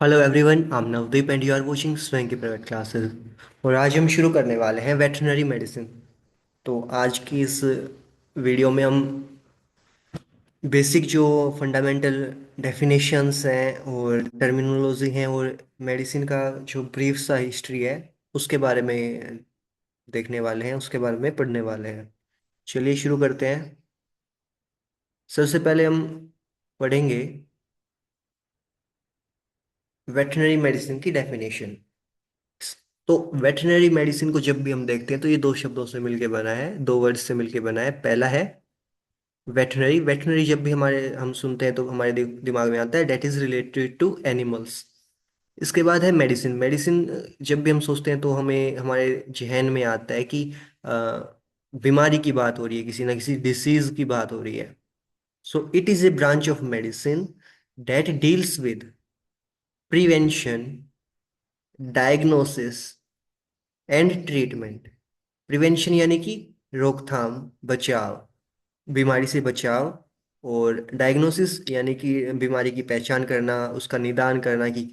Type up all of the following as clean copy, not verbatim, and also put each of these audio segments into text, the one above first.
Hello everyone, I am Navdeep and you are watching Swayam private classes. और आज हम शुरू करने वाले हैं वेटरनरी मेडिसिन। तो आज की इस वीडियो में हम बेसिक जो फंडामेंटल डेफिनेशंस हैं और टर्मिनोलॉजी हैं और मेडिसिन का जो ब्रीफ सा हिस्ट्री है उसके बारे में देखने वाले हैं, उसके बारे में पढ़ने वाले हैं। चलिए शुरू करते हैं। सबसे पहले हम पढ़ेंगे वेटरनरी मेडिसिन की डेफिनेशन। तो वेटरनरी मेडिसिन को जब भी हम देखते हैं तो ये दो शब्दों से मिलके बना है, दो वर्ड से मिलके बना है। पहला है वेटरनरी। वेटरनरी जब भी हम सुनते हैं तो हमारे दिमाग में आता है that is related to animals. इसके बाद है मेडिसिन। मेडिसिन जब भी हम सोचते हैं तो हमें हमारे जहन में आता है कि अ, बीमारी की बात हो रही है, किसी ना किसी डिसीज की बात हो रही है। So it is a branch of medicine that deals with prevention, diagnosis and treatment. Prevention यानी कि रोकथाम, बचाव, बीमारी से बचाव। और डायग्नोसिस यानी कि बीमारी की पहचान करना, उसका निदान करना कि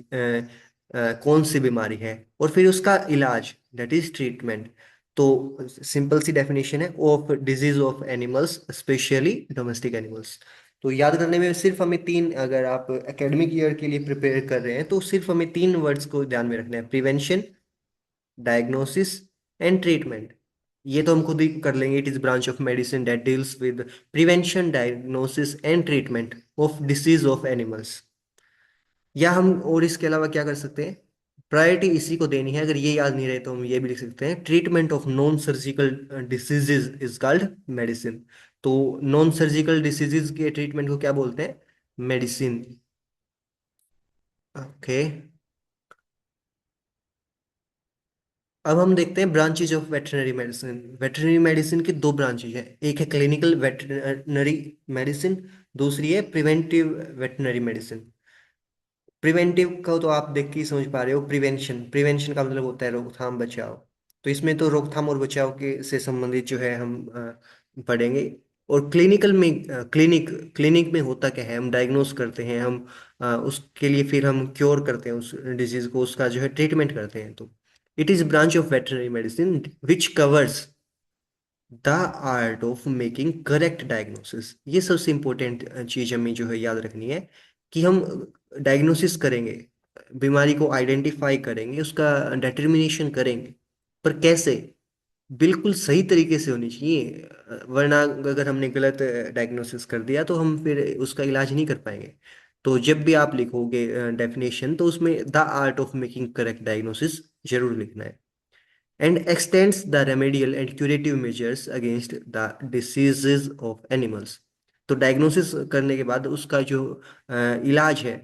कौन सी बीमारी है। और फिर उसका इलाज, दैट इज ट्रीटमेंट। तो सिंपल सी डेफिनेशन है of disease of animals, specially domestic animals. तो याद करने में सिर्फ हमें तीन, अगर आप एकेडमिक ईयर के लिए प्रिपेयर कर रहे हैं तो सिर्फ हमें तीन वर्ड्स को ध्यान में रखना है: प्रिवेंशन, डायग्नोसिस एंड ट्रीटमेंट। ये तो हम खुद ही कर लेंगे। It is branch of medicine that deals with prevention, diagnosis and treatment of disease of animals. या हम और इसके अलावा क्या कर सकते हैं, प्रायोरिटी इसी को देनी है। अगर ये याद नहीं रहे तो हम ये भी लिख सकते हैं treatment of non surgical diseases is called medicine. तो नॉन सर्जिकल डिसीजेज के ट्रीटमेंट को क्या बोलते हैं? मेडिसिन। ओके। अब हम देखते हैं branches of veterinary medicine. Veterinary medicine की दो ब्रांचेज हैं, एक है क्लिनिकल वेटरनरी मेडिसिन, दूसरी है प्रिवेंटिव वेटरनरी मेडिसिन। प्रिवेंटिव का तो आप देख के ही समझ पा रहे हो, प्रिवेंशन। प्रिवेंशन का मतलब होता है रोकथाम, बचाव। तो इसमें तो रोकथाम और बचाव के से संबंधित जो है हम पढ़ेंगे। और क्लिनिकल में क्लिनिक में होता क्या है, हम डायग्नोस करते हैं, हम उसके लिए फिर हम क्योर करते हैं उस डिजीज को, उसका जो है ट्रीटमेंट करते हैं। तो it is branch of veterinary medicine which covers the art of making correct diagnosis. ये सबसे इंपॉर्टेंट चीज हमें जो है याद रखनी है कि हम डायग्नोसिस करेंगे, बीमारी को आइडेंटिफाई करेंगे, उसका डिटर्मिनेशन करेंगे। पर कैसे? बिल्कुल सही तरीके से होनी चाहिए। वरना अगर हमने गलत डायग्नोसिस कर दिया तो हम फिर उसका इलाज नहीं कर पाएंगे। तो जब भी आप लिखोगे डेफिनेशन तो उसमें the art of making correct diagnosis जरूर लिखना है। And extends the remedial and curative measures against the diseases of animals। तो डायग्नोसिस करने के बाद उसका जो इलाज है,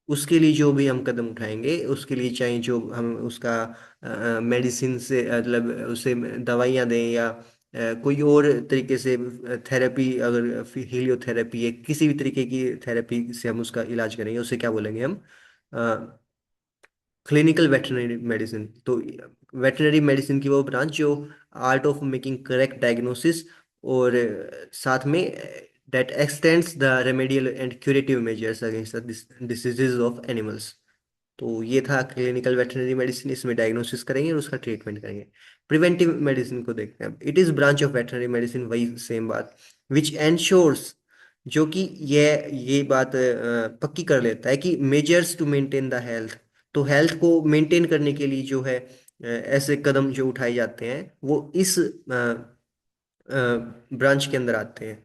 उसके लिए जो भी हम कदम उठाएंगे, उसके लिए चाहे जो हम उसका मेडिसिन से मतलब उसे दवाइयाँ दें या कोई और तरीके से थेरेपी, अगर हीलियोथेरेपी है, किसी भी तरीके की थेरेपी से हम उसका इलाज करेंगे, उसे क्या बोलेंगे हम? Clinical veterinary medicine. तो वेटरनरी मेडिसिन की वो ब्रांच जो art of making correct diagnosis और साथ में that x tends the remedial and curative measures against the diseases of animals. तो ये था क्लिनिकल वेटरनरी मेडिसिन। इसमें डायग्नोसिस करेंगे और उसका ट्रीटमेंट करेंगे। प्रिवेंटिव मेडिसिन को देखते हैं। It is branch of veterinary medicine, वही सेम बात, विच एंश्योर्स, जो कि ये बात पक्की कर लेता है कि measures to maintain the health. तो हेल्थ को मेंटेन करने के लिए जो है ऐसे कदम जो उठाए जाते हैं वो इस ब्रांच के अंदर आते हैं,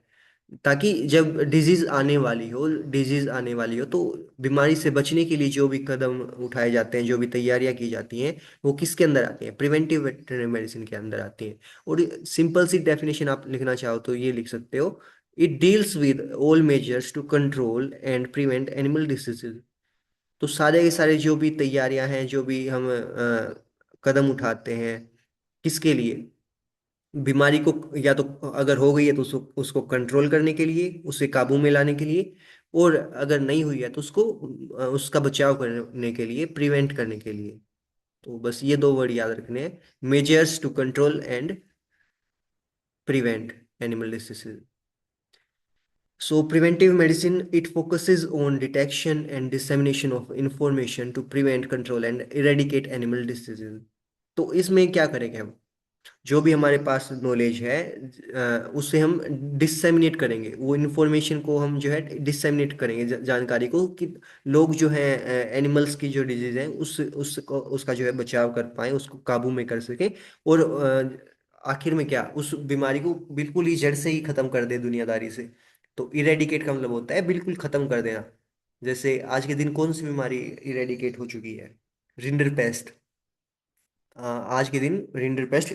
ताकि जब डिजीज आने वाली हो तो बीमारी से बचने के लिए जो भी कदम उठाए जाते हैं, जो भी तैयारियां की जाती हैं, वो किसके अंदर आती हैं? प्रिवेंटिव वेटरनरी मेडिसिन के अंदर आती हैं। और सिंपल सी डेफिनेशन आप लिखना चाहो तो ये लिख सकते हो: it deals with all measures to control and prevent animal diseases. तो सारे के सारे जो भी तैयारियां हैं, जो भी हम कदम उठाते हैं, किसके लिए? बीमारी को, या तो अगर हो गई है तो उसको कंट्रोल करने के लिए, उसे काबू में लाने के लिए, और अगर नहीं हुई है तो उसको उसका बचाव करने के लिए, प्रिवेंट करने के लिए। तो बस ये दो वर्ड याद रखने हैं: measures to control and prevent animal diseases. So preventive medicine, it focuses on detection and dissemination of information to prevent, control and eradicate animal diseases. तो इसमें क्या करेंगे हम, जो भी हमारे पास नॉलेज है उससे हम डिसेमिनेट करेंगे, वो इन्फॉर्मेशन को हम जो है डिसेमिनेट करेंगे, जानकारी को, कि लोग जो है एनिमल्स की जो डिजीज है उसको उसका जो है बचाव कर पाए, उसको काबू में कर सके। और आखिर में क्या, उस बीमारी को बिल्कुल ही जड़ से ही खत्म कर दे दुनियादारी से। तो इरेडिकेट का मतलब होता है बिल्कुल खत्म कर देना। जैसे आज के दिन कौन सी बीमारी इरेडिकेट हो चुकी है? रिंडरपेस्ट। आज के दिन रिंडरपेस्ट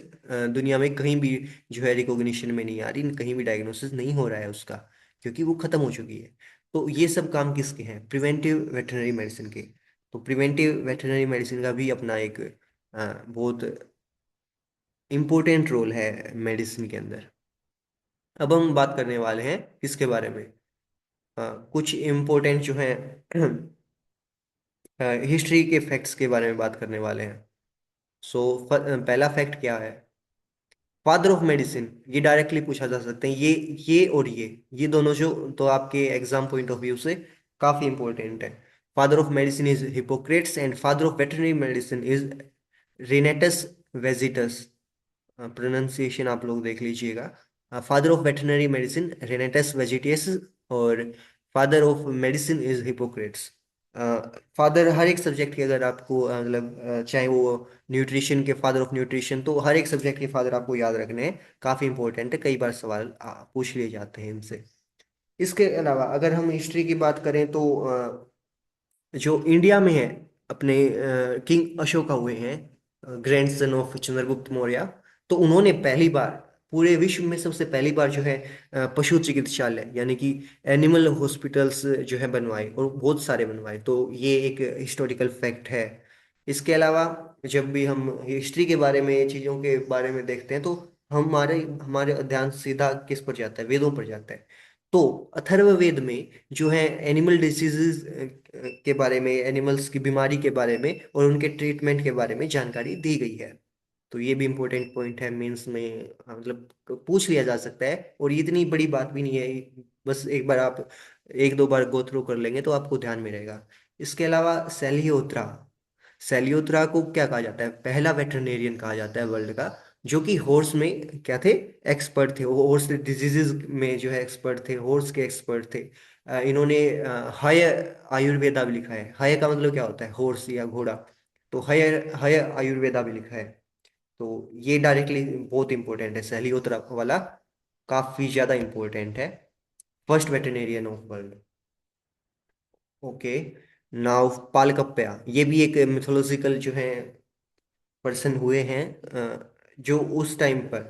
दुनिया में कहीं भी जो है रिकॉग्निशन में नहीं आ रही, कहीं भी डायग्नोसिस नहीं हो रहा है उसका, क्योंकि वो खत्म हो चुकी है। तो ये सब काम किसके हैं? प्रिवेंटिव वेटरनरी मेडिसिन के। तो प्रिवेंटिव वेटरनरी मेडिसिन का भी अपना एक बहुत इम्पोर्टेंट रोल है मेडिसिन के अंदर। अब हम बात करने वाले हैं किसके बारे में, कुछ इम्पोर्टेंट जो है हिस्ट्री के फैक्ट्स के बारे में बात करने वाले हैं। सो पहला फैक्ट क्या है? फादर ऑफ मेडिसिन, ये डायरेक्टली पूछा जा सकते हैं, ये और ये दोनों जो, तो आपके एग्जाम पॉइंट ऑफ व्यू से काफी इंपॉर्टेंट है। Father of medicine is Hippocrates and father of veterinary medicine is Renatus Vegetius. Pronunciation आप लोग देख लीजिएगा। Father of veterinary medicine Renatus Vegetius, और father of medicine is Hippocrates. Father हर एक सब्जेक्ट के, अगर आपको मतलब चाहे वो न्यूट्रिशन के फादर ऑफ न्यूट्रिशन, तो हर एक सब्जेक्ट के फादर आपको याद रखने हैं, काफ़ी इंपॉर्टेंट है, कई बार सवाल पूछ लिए जाते हैं इनसे। इसके अलावा अगर हम हिस्ट्री की बात करें तो जो इंडिया में है, अपने किंग अशोका हुए हैं, grand son of Chandragupta Maurya. तो उन्होंने पहली बार, पूरे विश्व में सबसे पहली बार जो है पशु चिकित्सालय यानी कि एनिमल हॉस्पिटल्स जो है बनवाए, और बहुत सारे बनवाए। तो ये एक हिस्टोरिकल फैक्ट है। इसके अलावा जब भी हम हिस्ट्री के बारे में, चीज़ों के बारे में देखते हैं, तो हमारे हमारे ध्यान सीधा किस पर जाता है? वेदों पर जाता है। तो अथर्ववेद में जो है एनिमल डिसीजेज के बारे में, एनिमल्स की बीमारी के बारे में और उनके ट्रीटमेंट के बारे में जानकारी दी गई है। तो ये भी इम्पोर्टेंट पॉइंट है, मेंस में मतलब पूछ लिया जा सकता है, और ये इतनी बड़ी बात भी नहीं है, बस एक बार आप एक दो बार गो थ्रू कर लेंगे तो आपको ध्यान में रहेगा। इसके अलावा सेलियोत्रा, सेलियोत्रा को क्या कहा जाता है? पहला वेटरनेरियन कहा जाता है वर्ल्ड का, जो कि हॉर्स में क्या थे? एक्सपर्ट थे। वो हॉर्स डिजीजेज में जो है एक्सपर्ट थे, हॉर्स के एक्सपर्ट थे। इन्होंने हय आयुर्वेदा भी लिखा है। हय का मतलब क्या होता है? हॉर्स या घोड़ा। तो हय हय आयुर्वेदा भी लिखा है। तो ये डायरेक्टली बहुत इंपॉर्टेंट है, सेलियोत्रा वाला काफी ज्यादा इंपॉर्टेंट है। First veterinarian of world. Okay. Now Palakapya, ये भी एक मिथोलॉजिकल जो है पर्सन हुए हैं, जो उस टाइम पर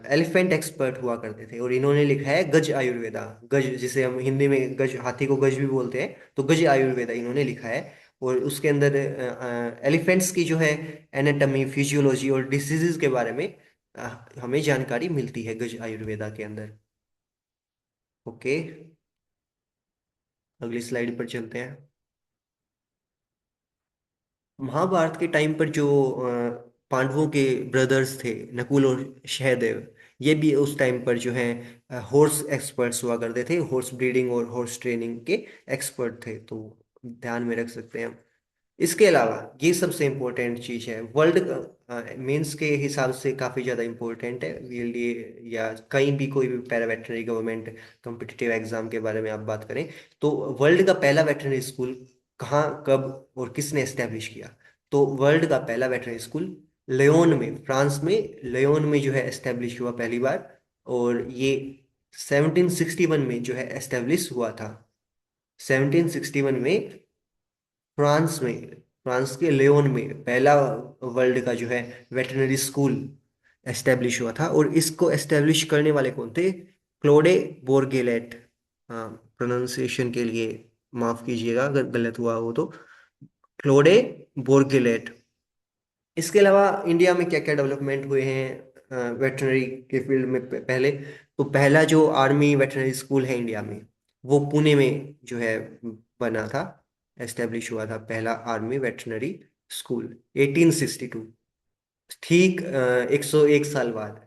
एलिफेंट एक्सपर्ट हुआ करते थे, और इन्होंने लिखा है गज आयुर्वेदा। गज, जिसे हम हिंदी में गज, हाथी को गज भी बोलते हैं, तो गज आयुर्वेदा इन्होंने लिखा है। और उसके अंदर एलिफेंट्स की जो है एनाटॉमी, फिजियोलॉजी और डिसीजेज के बारे में हमें जानकारी मिलती है गज आयुर्वेदा के अंदर। ओके, अगली स्लाइड पर चलते हैं। महाभारत के टाइम पर जो पांडवों के ब्रदर्स थे, नकुल और सहदेव, ये भी उस टाइम पर जो है हॉर्स एक्सपर्ट्स हुआ करते थे, हॉर्स ब्रीडिंग और हॉर्स ट्रेनिंग के एक्सपर्ट थे। तो ध्यान में रख सकते हैं हम। इसके अलावा ये सबसे इम्पोर्टेंट चीज़ है, वर्ल्ड मेंस के हिसाब से काफ़ी ज़्यादा इम्पोर्टेंट है ये लिए, या कहीं भी कोई भी para veterinary government competitive exam के बारे में आप बात करें, तो वर्ल्ड का पहला वेटरनरी स्कूल कहाँ, कब और किसने एस्टेब्लिश किया? तो वर्ल्ड का पहला वेटरनरी स्कूल लियोन में, फ्रांस में, लियोन में जो है एस्टेब्लिश हुआ पहली बार। और ये 1761 में जो है एस्टेब्लिश हुआ था। 1761 में फ्रांस में, फ्रांस के लियोन में पहला वर्ल्ड का जो है वेटरनरी स्कूल एस्टेब्लिश हुआ था। और इसको एस्टेब्लिश करने वाले कौन थे? क्लोडे बोरगेलेट। हाँ, प्रोनाउंसिएशन के लिए माफ कीजिएगा अगर गलत हुआ हो तो। क्लोडे बोरगेलेट। इसके अलावा इंडिया में क्या क्या डेवलपमेंट हुए हैं वेटरनरी के फील्ड में? पहले तो पहला जो आर्मी वेटरनरी स्कूल है इंडिया में, वो पुणे में जो है बना था, एस्टेब्लिश हुआ था पहला आर्मी वेटरनरी स्कूल 1862। ठीक 101 साल बाद,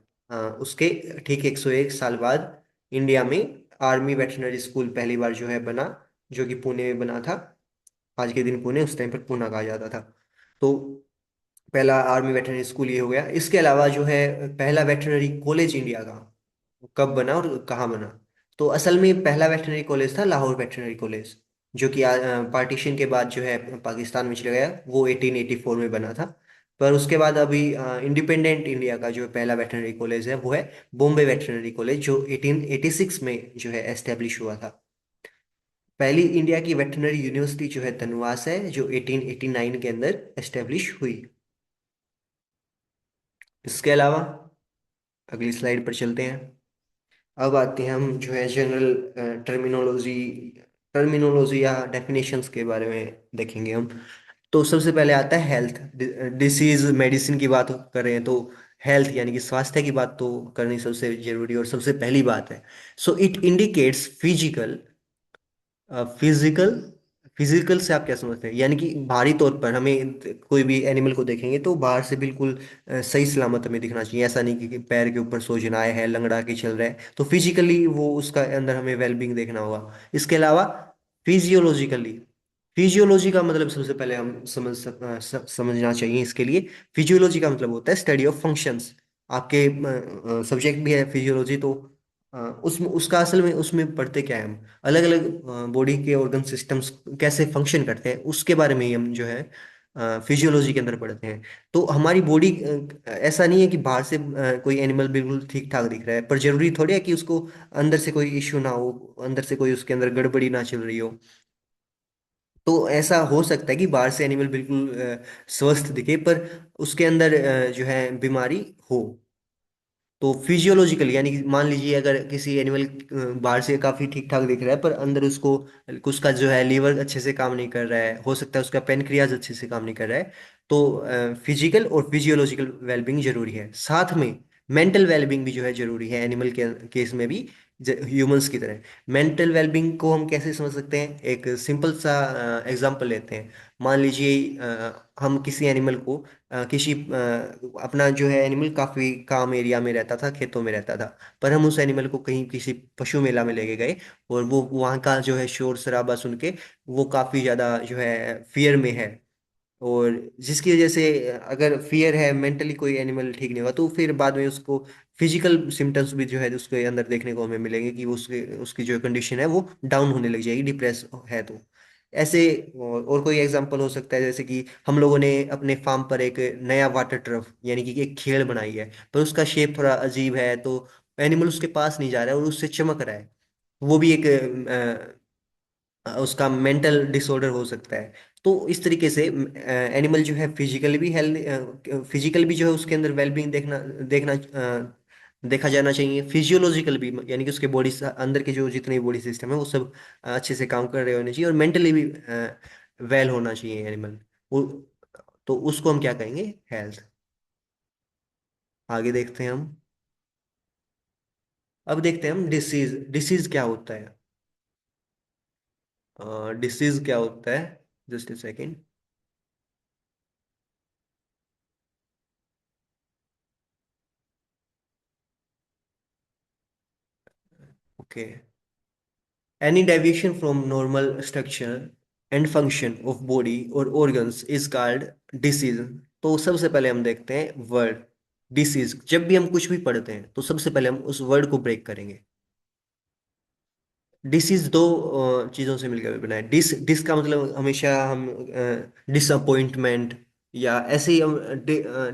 उसके ठीक 101 साल बाद इंडिया में आर्मी वेटरनरी स्कूल पहली बार जो है बना, जो कि पुणे में बना था। आज के दिन पुणे, उस टाइम पर पूना कहा जाता था। तो पहला आर्मी वेटरनरी स्कूल ये हो गया। इसके अलावा जो है पहला वेटरनरी कॉलेज इंडिया का कब बना और कहाँ बना? तो असल में पहला वेटरनरी कॉलेज था लाहौर वेटरनरी कॉलेज, जो कि पार्टीशन के बाद जो है पाकिस्तान में चला गया, वो 1884 में बना था। पर उसके बाद अभी इंडिपेंडेंट इंडिया का जो पहला वेटरनरी कॉलेज है वो है बॉम्बे वेटरनरी कॉलेज, जो 1886 में जो है एस्टेब्लिश हुआ था। पहली इंडिया की वेटरनरी यूनिवर्सिटी जो है धनवास है, जो 1889 के अंदर एस्टेब्लिश हुई। इसके अलावा अगली स्लाइड पर चलते हैं। अब आते हैं हम जो है जनरल टर्मिनोलॉजी टर्मिनोलॉजी या डेफिनेशंस के बारे में देखेंगे हम। तो सबसे पहले आता है हेल्थ। डिसीज मेडिसिन की बात कर रहे हैं तो हेल्थ यानी कि स्वास्थ्य की बात तो करनी सबसे जरूरी और सबसे पहली बात है। So it indicates physical, physical physical से आप क्या समझते हैं? यानी कि बाहरी तौर पर हमें कोई भी एनिमल को देखेंगे तो बाहर से बिल्कुल सही सलामत हमें दिखना चाहिए। ऐसा नहीं कि पैर के ऊपर सोजनाए है, लंगड़ा के चल रहा है, तो फिजिकली वो उसका अंदर हमें वेलबींग देखना होगा। इसके अलावा फिजियोलॉजिकली, फिजियोलॉजी का मतलब सबसे पहले हम समझना चाहिए इसके लिए। फिजियोलॉजी का मतलब होता है स्टडी ऑफ फंक्शंस। आपके सब्जेक्ट भी है फिजियोलॉजी, तो उसमें उसका असल में उसमें पढ़ते क्या है हम, अलग अलग बॉडी के ऑर्गन सिस्टम्स कैसे फंक्शन करते हैं उसके बारे में ही हम जो है फिजियोलॉजी के अंदर पढ़ते हैं। तो हमारी बॉडी, ऐसा नहीं है कि बाहर से कोई एनिमल बिल्कुल ठीक ठाक दिख रहा है, पर जरूरी थोड़ी है कि उसको अंदर से कोई इश्यू ना हो, अंदर से कोई उसके अंदर गड़बड़ी ना चल रही हो। तो ऐसा हो सकता है कि बाहर से एनिमल बिल्कुल स्वस्थ दिखे पर उसके अंदर जो है बीमारी हो। तो फिजियोलॉजिकल यानी कि मान लीजिए अगर किसी एनिमल बाहर से काफी ठीक ठाक दिख रहा है पर अंदर उसको, उसका जो है लीवर अच्छे से काम नहीं कर रहा है, हो सकता है उसका पेनक्रियाज अच्छे से काम नहीं कर रहा है। तो फिजिकल और फिजियोलॉजिकल वेलबींग जरूरी है। साथ में मेंटल वेलबींग भी जो है जरूरी है एनिमल के केस में भी, ह्यूमंस की तरह। मेंटल वेलबींग को हम कैसे समझ सकते हैं? एक सिंपल सा एग्जांपल लेते हैं। मान लीजिए हम किसी एनिमल को अपना जो है एनिमल काफी काम एरिया में रहता था, खेतों में रहता था, पर हम उस एनिमल को कहीं किसी पशु मेला में लेके गए और वो वहाँ का जो है शोर शराबा सुन के वो काफी ज्यादा जो है फियर में है। और जिसकी वजह से अगर फियर है, मेंटली कोई एनिमल ठीक नहीं होगा, तो फिर बाद में उसको फिजिकल सिम्टम्स भी जो है उसके अंदर देखने को हमें मिलेंगे कि उसके उसकी जो कंडीशन है वो डाउन होने लग जाएगी, डिप्रेस है तो। ऐसे और कोई एग्जांपल हो सकता है, जैसे कि हम लोगों ने अपने फार्म पर एक नया वाटर टर्फ यानी कि एक खेल बनाई है, पर उसका शेप थोड़ा अजीब है, तो एनिमल उसके पास नहीं जा रहा है और उससे चमक रहा है। वो भी एक उसका मेंटल डिसऑर्डर हो सकता है। तो इस तरीके से एनिमल जो है फिजिकली भी हेल्थ, फिजिकल भी जो है उसके अंदर वेलबींग देखना देखना देखा जाना चाहिए। फिजियोलॉजिकल भी यानी कि उसके बॉडी अंदर के जो जितने बॉडी सिस्टम है वो सब अच्छे से काम कर रहे होने चाहिए, और मेंटली भी वेल होना चाहिए एनिमल वो। तो उसको हम क्या कहेंगे? हेल्थ। आगे देखते हैं हम। अब देखते हैं हम डिसीज। डिसीज क्या होता है? डिसीज क्या होता है? Just a second. Okay. Any deviation from normal structure and function of body or organs is called disease। तो सबसे पहले हम देखते हैं वर्ड डिसीज। जब भी हम कुछ भी पढ़ते हैं तो सबसे पहले हम उस वर्ड को ब्रेक करेंगे। डिसीज दो चीजों से मिलकर बना है। डिस डिस का मतलब हमेशा हम डिसअपॉइंटमेंट या ऐसे ही हम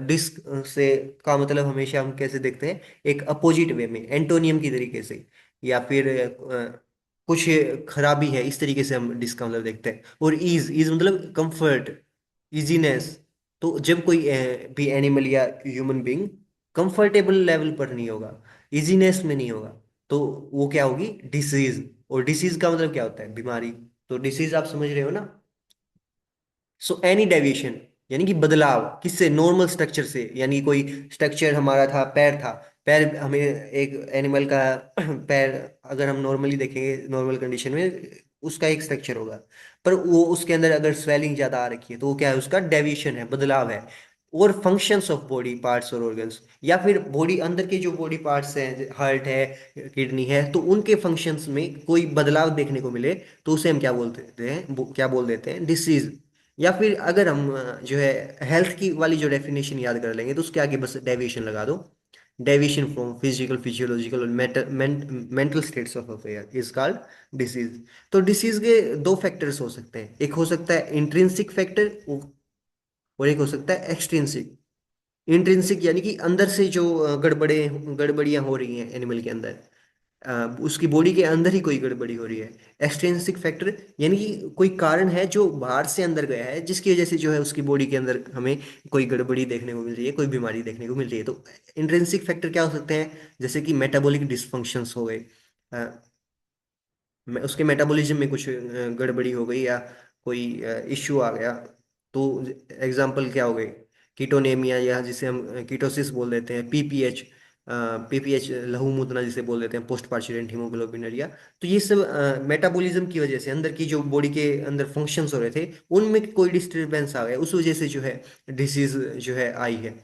डिस से का मतलब हमेशा हम कैसे देखते हैं? एक अपोजिट वे में, एंटोनियम की तरीके से, या फिर कुछ खराबी है इस तरीके से हम डिस का मतलब देखते हैं। और ईज, ईज मतलब कंफर्ट, इजीनेस। तो जब कोई भी एनिमल या ह्यूमन बीइंग कंफर्टेबल लेवल पर नहीं होगा, इजीनेस में नहीं होगा, तो वो क्या होगी? डिसीज। और डिसीज का मतलब क्या होता है? बीमारी। तो डिसीज आप समझ रहे हो ना? सो एनी डेविएशन यानी कि बदलाव किससे? नॉर्मल स्ट्रक्चर से। यानी कोई स्ट्रक्चर हमारा था, पैर था, पैर हमें एक एनिमल का पैर अगर हम नॉर्मली देखेंगे, नॉर्मल कंडीशन में उसका एक स्ट्रक्चर होगा, पर वो उसके अंदर अगर स्वेलिंग ज्यादा आ रखी है तो वो क्या है? उसका डेविएशन है, बदलाव है। और फंक्शंस ऑफ बॉडी पार्ट्स और ऑर्गन्स, या फिर बॉडी अंदर के जो बॉडी पार्ट्स हैं, हार्ट है, किडनी है, तो उनके फंक्शंस में कोई बदलाव देखने को मिले तो उसे हम क्या बोलते हैं, क्या बोल देते हैं, डिसीज। या फिर अगर हम जो है हेल्थ की वाली जो डेफिनेशन याद कर लेंगे तो उसके आगे बस डेविएशन लगा दो। डेविएशन फ्रॉम फिजिकल, फिजियोलॉजिकल और mental states of affair is called disease. तो डिसीज के दो फैक्टर्स हो सकते हैं, एक हो सकता है इंट्रिंसिक फैक्टर और एक हो सकता है एक्सट्रिंसिक। इंट्रिंसिक यानी कि अंदर से जो गड़बड़ियां हो रही हैं एनिमल के अंदर, उसकी बॉडी के अंदर ही कोई गड़बड़ी हो रही है। एक्सट्रिंसिक फैक्टर यानी कि कोई कारण है जो बाहर से अंदर गया है, जिसकी वजह से जो है उसकी बॉडी के अंदर हमें कोई गड़बड़ी देखने को मिल रही है, कोई बीमारी देखने को मिल रही है। तो इंट्रिंसिक फैक्टर क्या हो सकते हैं, जैसे कि मेटाबॉलिक डिसफंक्शंस हो गए, उसके मेटाबॉलिज्म में कुछ गड़बड़ी हो गई, या कोई इश्यू आ गया। तो एग्जांपल क्या हो गए, कीटोनेमिया, या जिसे हम कीटोसिस बोल देते हैं, पीपीएच, पीपीएच लहू मूत्रा जिसे बोल देते हैं, पोस्ट पार्चुरेंट हीमोग्लोबिनुरिया। तो ये सब मेटाबॉलिज्म की वजह से अंदर की जो बॉडी के अंदर फंक्शंस हो रहे थे उनमें कोई डिस्टरबेंस आ गया, उस वजह से जो है डिसीज जो है आई है।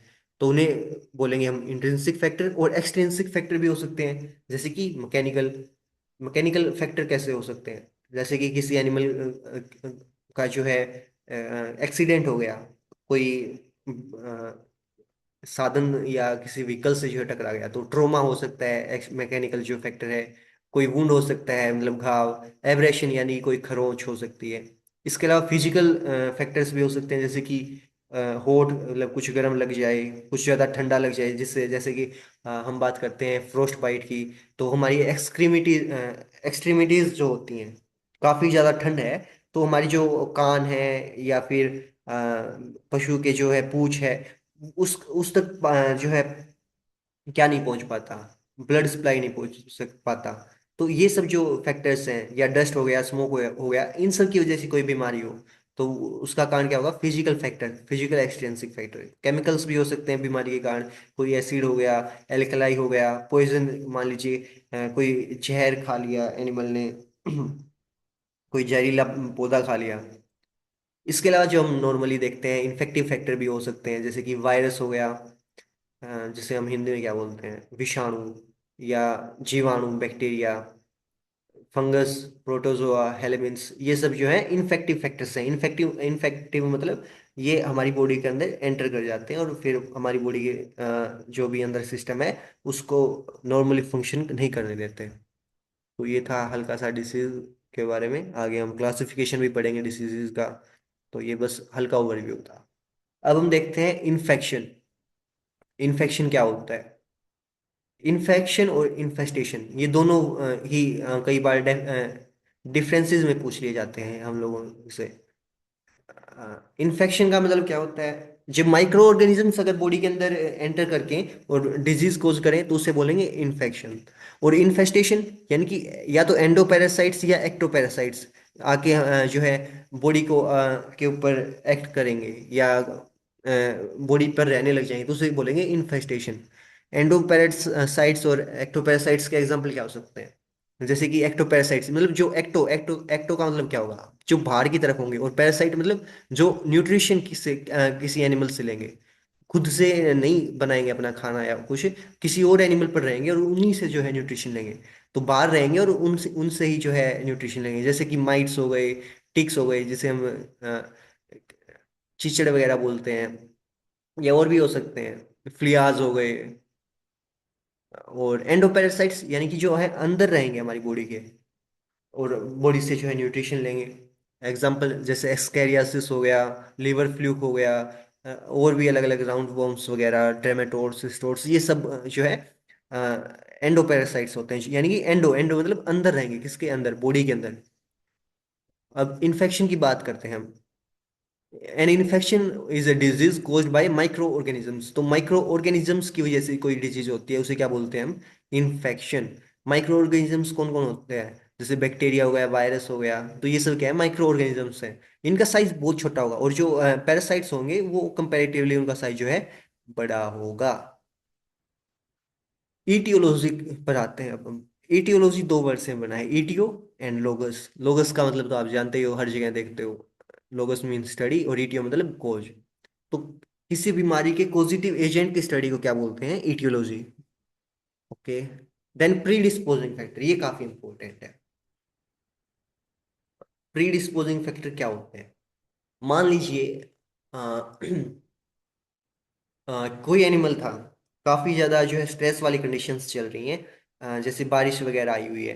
तो उन्हें बोलेंगे हम इंट्रिंसिक फैक्टर। और एक्सट्रिंसिक फैक्टर भी हो सकते हैं, जैसे कि मैकेनिकल। मैकेनिकल फैक्टर कैसे हो सकते हैं, जैसे कि किसी एनिमल का जो है एक्सीडेंट हो गया, कोई साधन या किसी व्हीकल से जो है टकरा गया, तो ट्रोमा हो सकता है, मैकेनिकल जो फैक्टर है। कोई वुंड हो सकता है, मतलब घाव, एब्रेशन यानी कोई खरोंच हो सकती है। इसके अलावा फिजिकल फैक्टर्स भी हो सकते हैं, जैसे कि होठ, मतलब कुछ गर्म लग जाए, कुछ ज़्यादा ठंडा लग जाए, जिससे जैसे कि हम बात करते हैं फ्रोस्ट बाइट की। तो हमारी एक्सट्रीमिटीज जो होती हैं, काफ़ी ज़्यादा ठंड है, तो हमारी जो कान है, या फिर पशु के जो है पूंछ है, उस तक जो है क्या नहीं पहुंच पाता, ब्लड सप्लाई नहीं पहुंच सक पाता। तो ये सब जो फैक्टर्स हैं, या डस्ट हो गया, स्मोक हो गया, इन सब की वजह से कोई बीमारी हो, तो उसका कारण क्या होगा, physical factor, physical extensive factor. Chemicals भी हो सकते हैं बीमारी के कारण, कोई एसिड हो गया, एल्कलाई हो गया, पॉइजन मान लीजिए, कोई जहर खा लिया एनिमल ने, कोई जहरीला पौधा खा लिया। इसके अलावा जो हम नॉर्मली देखते हैं, इन्फेक्टिव फैक्टर भी हो सकते हैं, जैसे कि वायरस हो गया, जिसे हम हिंदी में क्या बोलते हैं, विषाणु, या जीवाणु, बैक्टीरिया, फंगस, प्रोटोजोआ, हेलेमिन्स, ये सब जो है इन्फेक्टिव फैक्टर्स हैं। इन्फेक्टिव इन्फेक्टिव मतलब ये हमारी बॉडी के अंदर एंटर कर जाते हैं और फिर हमारी बॉडी के जो भी अंदर सिस्टम है उसको नॉर्मली फंक्शन नहीं करने देते। तो ये था हल्का सा डिसीज के बारे में, आगे हम क्लासिफिकेशन भी पढ़ेंगे डिसीजेज का। तो ये बस हल्का ओवरव्यू था। अब हम देखते हैं इन्फेक्शन। इन्फेक्शन क्या होता है। इन्फेक्शन और इन्फेस्टेशन ये दोनों कई बार डिफरेंसेस में पूछ लिए जाते हैं हम लोगों से। इन्फेक्शन का मतलब क्या होता है, जब माइक्रो ऑर्गेनिजम्स अगर बॉडी के अंदर एंटर करके और डिजीज कोज करें तो उसे बोलेंगे इन्फेक्शन। और इन्फेस्टेशन यानी कि या तो एंडोपैरासाइट्स या एक्टोपैरासाइट्स आके जो है बॉडी को के ऊपर एक्ट करेंगे, या बॉडी पर रहने लग जाएंगे, तो उसे बोलेंगे इन्फेस्टेशन। एंडोपैरासाइट्स और एक्टोपैरासाइट्स के एग्जाम्पल क्या हो सकते हैं, जैसे कि एक्टोपैरासाइट्स मतलब जो एक्टो एक्टो एक्टो का मतलब क्या होगा, जो बाहर की तरफ होंगे, और पैरासाइट मतलब जो न्यूट्रिशन किसी एनिमल से लेंगे, खुद से नहीं बनाएंगे अपना खाना या कुछ, किसी और एनिमल पर रहेंगे और उन्हीं से जो है न्यूट्रिशन लेंगे। तो बाहर रहेंगे और उनसे उनसे ही जो है न्यूट्रिशन लेंगे, जैसे कि माइट्स हो गए, टिक्स हो गए, जिसे हम चिचड़ वगैरह बोलते हैं, या और भी हो सकते हैं, फ्लियाज हो गए। और एंडोपैरासाइट्स यानी कि जो है अंदर रहेंगे हमारी बॉडी के, और बॉडी से जो है न्यूट्रिशन लेंगे। एग्जाम्पल जैसे एक्सकैरियासिस हो गया, लिवर फ्लूक हो गया, और भी अलग अलग राउंड वॉर्म्स वगैरह, ट्रेमेटोड्स, सिस्टोड्स, ये सब जो है एंडोपैरासाइट्स होते हैं। यानी कि एंडो एंडो मतलब अंदर रहेंगे, किसके अंदर, बॉडी के अंदर। अब इन्फेक्शन की बात करते हैं हम। An infection is a disease caused by micro organisms. तो माइक्रो ऑर्गेनिजम्स की वजह से कोई डिजीज होती है, उसे क्या बोलते हैं हम, इन्फेक्शन। माइक्रो ऑर्गेनिजम्स कौन कौन होते हैं, जैसे बैक्टीरिया हो गया, वायरस हो गया, तो ये सब क्या है, माइक्रो ऑर्गेनिजम्स हैं। इनका साइज बहुत छोटा होगा, और जो पैरासाइट्स होंगे वो कंपैरेटिवली उनका साइज जो है बड़ा होगा। ईटियोलॉजी पर आते हैं अब हम। ईटियोलॉजी दो वर्ड से बना है, ईटियो एंड लोगस। लोगस का मतलब तो आप जानते ही हो, हर जगह देखते हो, लोगस मीन स्टडी, और ईटियो मतलब खोज। तो किसी बीमारी के कॉजिटिव एजेंट की स्टडी को क्या बोलते हैं? Aetiology. Okay. Then predisposing factor, ये काफी इंपॉर्टेंट है। प्री डिस्पोजिंग फैक्टर क्या होते हैं? मान लीजिए कोई एनिमल था, काफी ज्यादा जो है स्ट्रेस वाली कंडीशंस चल रही हैं, जैसे बारिश वगैरह आई हुई है,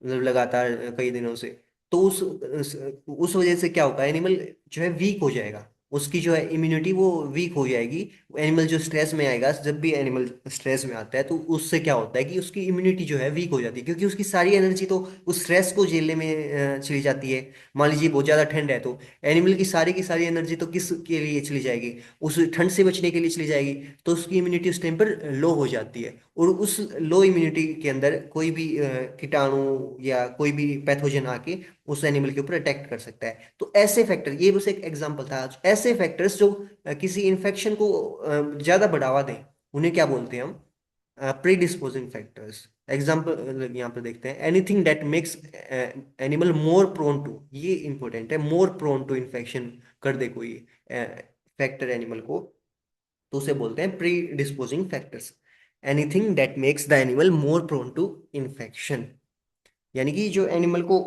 मतलब लगातार कई दिनों से। तो उस वजह से क्या होगा, एनिमल जो है वीक हो जाएगा, उसकी जो है इम्यूनिटी वो वीक हो जाएगी। एनिमल जो स्ट्रेस में आएगा, जब भी एनिमल स्ट्रेस में आता है तो उससे क्या होता है कि उसकी इम्यूनिटी जो है वीक हो जाती है, क्योंकि उसकी सारी एनर्जी तो उस स्ट्रेस को झेलने में चली जाती है। मान लीजिए बहुत ज्यादा ठंड है, तो एनिमल की सारी एनर्जी तो किस के लिए चली जाएगी? उस ठंड से बचने के लिए चली जाएगी। तो उसकी इम्यूनिटी उस टाइम पर लो हो जाती है, और उस लो इम्यूनिटी के अंदर कोई भी कीटाणु या कोई भी पैथोजन आके उस एनिमल के ऊपर अटैक कर सकता है। तो ऐसे फैक्टर, ये बस एक एग्जांपल था, ऐसे फैक्टर्स जो किसी इन्फेक्शन को ज्यादा बढ़ावा दें, उन्हें क्या बोलते हैं हम? Pre disposing factors. एग्जाम्पल यहाँ पे देखते हैं, anything that makes animal more prone to, ये इंपॉर्टेंट है, मोर प्रोन टू इन्फेक्शन कर दे कोई फैक्टर एनिमल को, तो उसे बोलते हैं predisposing factors. Anything that makes the animal more prone to infection, यानी कि जो एनिमल को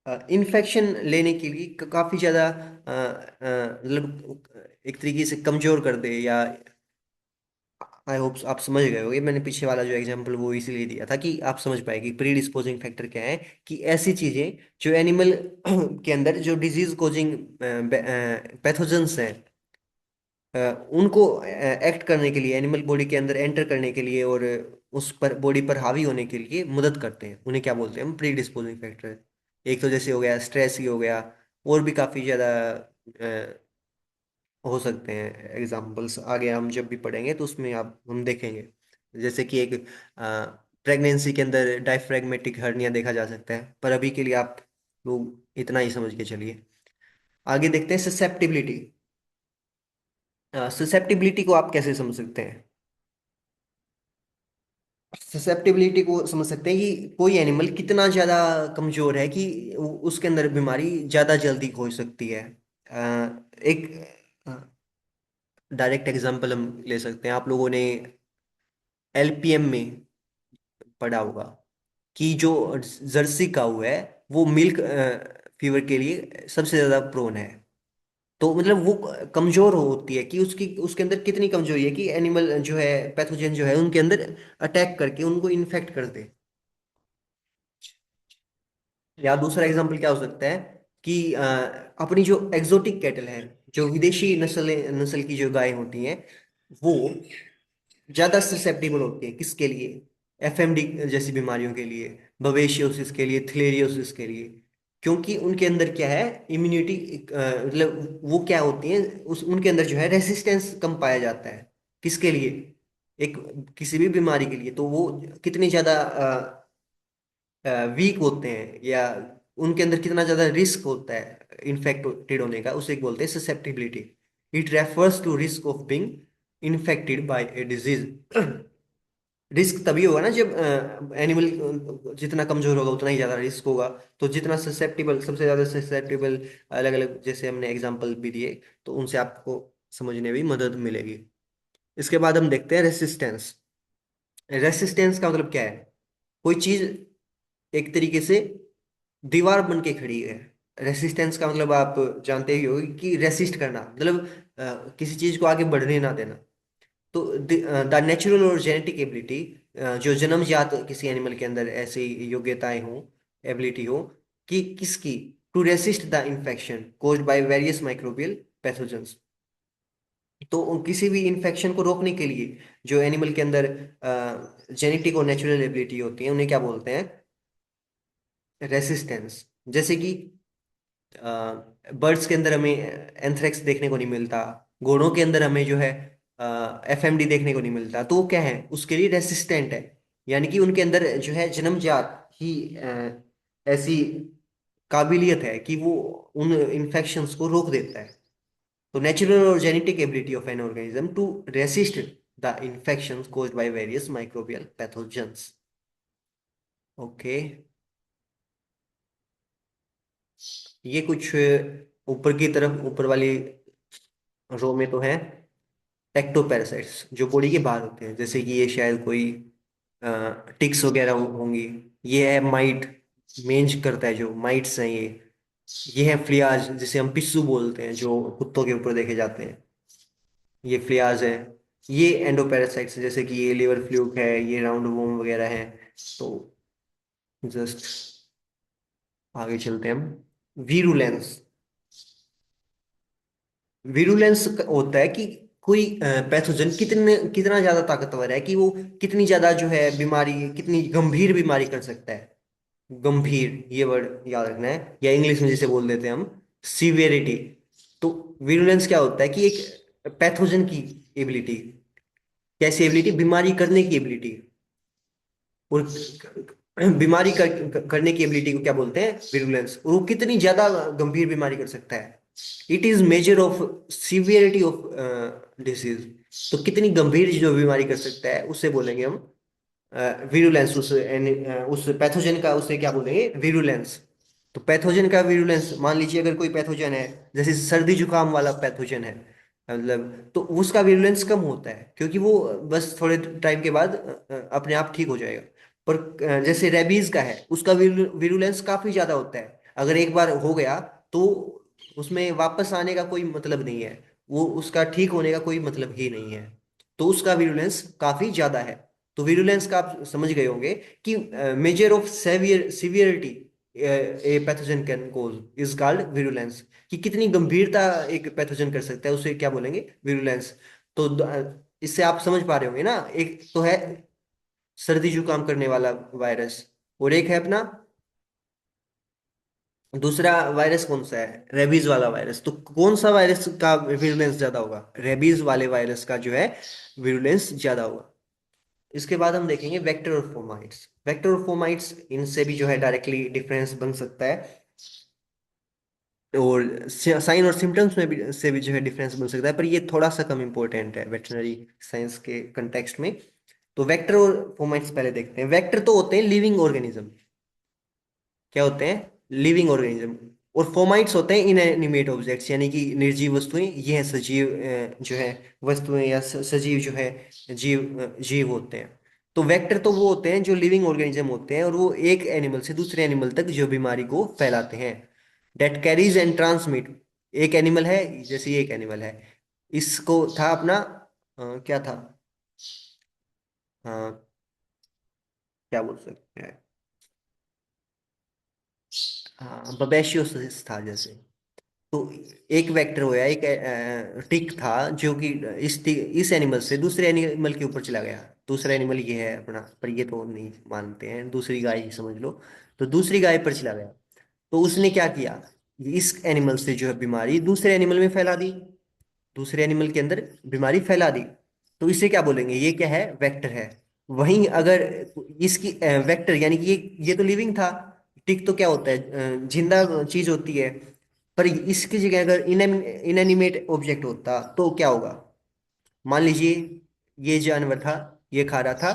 इन्फेक्शन लेने के लिए काफी ज्यादा मतलब एक तरीके से कमजोर कर दे, या आई होप आप समझ गए होगे, मैंने पीछे वाला जो एग्जांपल वो इसीलिए दिया था कि आप समझ पाए कि प्री डिस्पोजिंग फैक्टर क्या है। कि ऐसी चीजें जो एनिमल के अंदर जो डिजीज कोजिंग पैथोजेंस हैं, अ, उनको एक्ट करने के लिए, एनिमल बॉडी के अंदर एंटर करने के लिए, और उस पर बॉडी पर हावी होने के लिए मदद करते हैं, उन्हें क्या बोलते हैं हम? Pre disposing factor. एक तो जैसे हो गया स्ट्रेस ही हो गया, और भी काफी ज्यादा हो सकते हैं एग्जाम्पल्स, आगे हम जब भी पढ़ेंगे तो उसमें आप हम देखेंगे। जैसे कि एक प्रेगनेंसी के अंदर डायफ्रैगमेटिक हर्निया देखा जा सकता है, पर अभी के लिए आप लोग इतना ही समझ के चलिए। आगे देखते हैं ससेप्टिबिलिटी। ससेप्टिबिलिटी को आप कैसे समझ सकते हैं? ससेप्टिबिलिटी को समझ सकते हैं कि कोई एनिमल कितना ज्यादा कमजोर है कि उसके अंदर बीमारी ज्यादा जल्दी हो सकती है। एक डायरेक्ट एग्जांपल हम ले सकते हैं, आप लोगों ने एलपीएम में पढ़ा होगा कि जो जर्सी काऊ है वो मिल्क फीवर के लिए सबसे ज्यादा प्रोन है। तो मतलब वो कमजोर होती है कि उसकी उसके अंदर कितनी कमजोरी है कि एनिमल जो है, पैथोजन जो है उनके अंदर अटैक करके उनको इन्फेक्ट कर दे। या दूसरा एग्जांपल क्या हो सकता है कि अपनी जो एग्जोटिक कैटल है, जो विदेशी नस्ल की जो गायें होती हैं, वो ज्यादा ससेप्टेबल होती है किसके लिए? एफएमडी जैसी बीमारियों के लिए, बवेशियोसिस के लिए, थ्लेरियोसिस के लिए। क्योंकि उनके अंदर क्या है, इम्यूनिटी, मतलब वो क्या होती है, उस उनके अंदर जो है रेसिस्टेंस कम पाया जाता है। किसके लिए? एक किसी भी बीमारी के लिए। तो वो कितनी ज्यादा वीक होते हैं, या उनके अंदर कितना ज्यादा रिस्क होता है इन्फेक्टेड होने का, उसे बोलते हैं susceptibility. It refers to risk of being infected by a disease. Risk तभी होगा ना जब एनिमल जितना कमजोर होगा उतना ही ज्यादा रिस्क होगा। तो जितना ससेप्टेबल, सबसे ज्यादा ससेप्टेबल, अलग अलग जैसे हमने एग्जांपल भी दिए, तो उनसे आपको समझने में मदद मिलेगी। इसके बाद हम देखते हैं रेसिस्टेंस। रेसिस्टेंस का मतलब क्या है? कोई चीज एक तरीके से दीवार बन के खड़ी है। रेसिस्टेंस का मतलब आप जानते ही होंगे कि रेसिस्ट करना, मतलब किसी चीज को आगे बढ़ने ना देना। तो द नेचुरल और जेनेटिक एबिलिटी, जो जन्मजात किसी एनिमल के अंदर ऐसी योग्यताएं हो, एबिलिटी हो कि किसकी? To resist the infection caused by various microbial pathogens. तो किसी भी इंफेक्शन को रोकने के लिए जो एनिमल के अंदर जेनेटिक और नेचुरल एबिलिटी होती है, उन्हें क्या बोलते हैं? रेसिस्टेंस। जैसे कि बर्ड्स के अंदर हमें एंथ्रेक्स देखने को नहीं मिलता, घोड़ों के अंदर हमें जो है एफएमडी देखने को नहीं मिलता, तो वो क्या है, उसके लिए रेसिस्टेंट है। यानी कि उनके अंदर जो है जन्मजात ही ऐसी काबिलियत है कि वो उन इन्फेक्शंस को रोक देता है। तो नेचुरल और genetic ability of an organism to resist the infections caused by various microbial pathogens. Okay. ये कुछ ऊपर की तरफ, ऊपर वाली रो में तो है एक्टोपैरासाइट्स जो बॉडी के बाहर होते हैं, जैसे कि ये शायद कोई टिक्स वगैरह होंगी। ये है माइट, मेंज करता है जो माइट्स हैं ये है फ्लियाज जिसे हम पिस्सू बोलते हैं जो कुत्तों के ऊपर देखे जाते हैं। ये फ्लियाज है। ये एंडोपैरासाइट्स जैसे कि ये लिवर फ्लूक है, ये राउंड वोम वगैरह है। तो जस्ट आगे चलते हैं हम। वीरुलेंस। वीरुलेंस होता है कि कोई पैथोजन कितने कितना ज्यादा ताकतवर है, कि वो कितनी ज्यादा जो है बीमारी, कितनी गंभीर बीमारी कर सकता है। गंभीर ये वर्ड याद रखना है, या इंग्लिश में जिसे बोल देते हैं हम सीवियरिटी। तो वीरुलेंस क्या होता है कि एक पैथोजन की एबिलिटी। कैसी एबिलिटी? बीमारी करने की एबिलिटी। और बीमारी करने की एबिलिटी को क्या बोलते हैं? विरुलेंस। और वो कितनी ज्यादा गंभीर बीमारी कर सकता है। It is major of severity of disease. तो कितनी गंभीर जो बीमारी कर सकता है उसे बोलेंगे हम विरुलेंस। उस पैथोजन का उसे क्या बोलेंगे? विरुलेंस। तो पैथोजन का विरुलेंस, मान लीजिए अगर कोई पैथोजन है, जैसे सर्दी जुकाम वाला पैथोजन है, मतलब तो उसका विरुलेंस कम होता है क्योंकि वो बस थोड़े टाइम के बाद अपने आप ठीक हो जाएगा। पर जैसे रेबीज का है, उसका विरुलेंस काफी ज्यादा होता है। अगर एक बार हो गया तो उसमें वापस आने का कोई मतलब नहीं है, वो उसका ठीक होने का कोई मतलब ही नहीं है। तो उसका विरुलेंस काफी ज्यादा है। तो विरुलेंस का आप समझ गए होंगे कि measure of severity a pathogen can cause is called virulence. कि कितनी गंभीरता एक पैथोजन कर सकता है उसे क्या बोलेंगे? विरुलेंस। तो इससे आप समझ पा रहे होंगे ना, एक तो है सर्दी जुकाम करने वाला वायरस, और एक है अपना दूसरा वायरस कौन सा है? रेबीज वाला वायरस। तो कौन सा वायरस का विरुलेंस ज्यादा होगा? रेबीज वाले वायरस का जो है विरुलेंस ज्यादा होगा। इसके बाद हम देखेंगे वेक्टर और फोमाइट्स। वेक्टर और फोमाइट्स, इनसे भी जो है डायरेक्टली डिफरेंस बन सकता है, और साइन और सिम्टम्स में भी से भी जो है डिफरेंस बन सकता है, पर ये थोड़ा सा कम इंपॉर्टेंट है वेटरनरी साइंस के कंटेक्स्ट में। तो वेक्टर और फोमाइट्स पहले देखते हैं। वेक्टर तो होते हैं लिविंग ऑर्गेनिज्म। क्या होते हैं? Living organism. और फोमाइट्स होते हैं इनएनिमेट ऑब्जेक्ट्स, यानी कि निर्जीव वस्तुएं। ये हैं सजीव जो है वस्तुएं, या सजीव जो है जीव होते हैं। तो वेक्टर तो वो होते हैं जो लिविंग ऑर्गेनिज्म होते हैं, और वो एक एनिमल से दूसरे एनिमल तक जो बीमारी को फैलाते हैं। That carries and transmit. एक एनिमल है, जैसे ये एक एनिमल है, इसको था अपना क्या था, अ, क्या बोल सकते हैं, हाँ बबेशियोसिस था जैसे। तो एक वेक्टर होया, एक टिक था जो कि इस एनिमल से दूसरे एनिमल के ऊपर चला गया। दूसरा एनिमल ये है अपना, पर ये तो नहीं मानते हैं, दूसरी गाय ही समझ लो। तो दूसरी गाय पर चला गया। तो उसने क्या किया? इस एनिमल से जो है बीमारी दूसरे एनिमल में फैला दी, दूसरे एनिमल के अंदर बीमारी फैला दी। तो इसे क्या बोलेंगे? ये क्या है? वेक्टर है। वहीं अगर इसकी वेक्टर यानी कि ये तो लिविंग था। टिक तो क्या होता है? जिंदा चीज होती है। पर इसकी जगह अगर इनएनिमेट ऑब्जेक्ट होता तो क्या होगा? मान लीजिए ये जानवर था, ये खा रहा था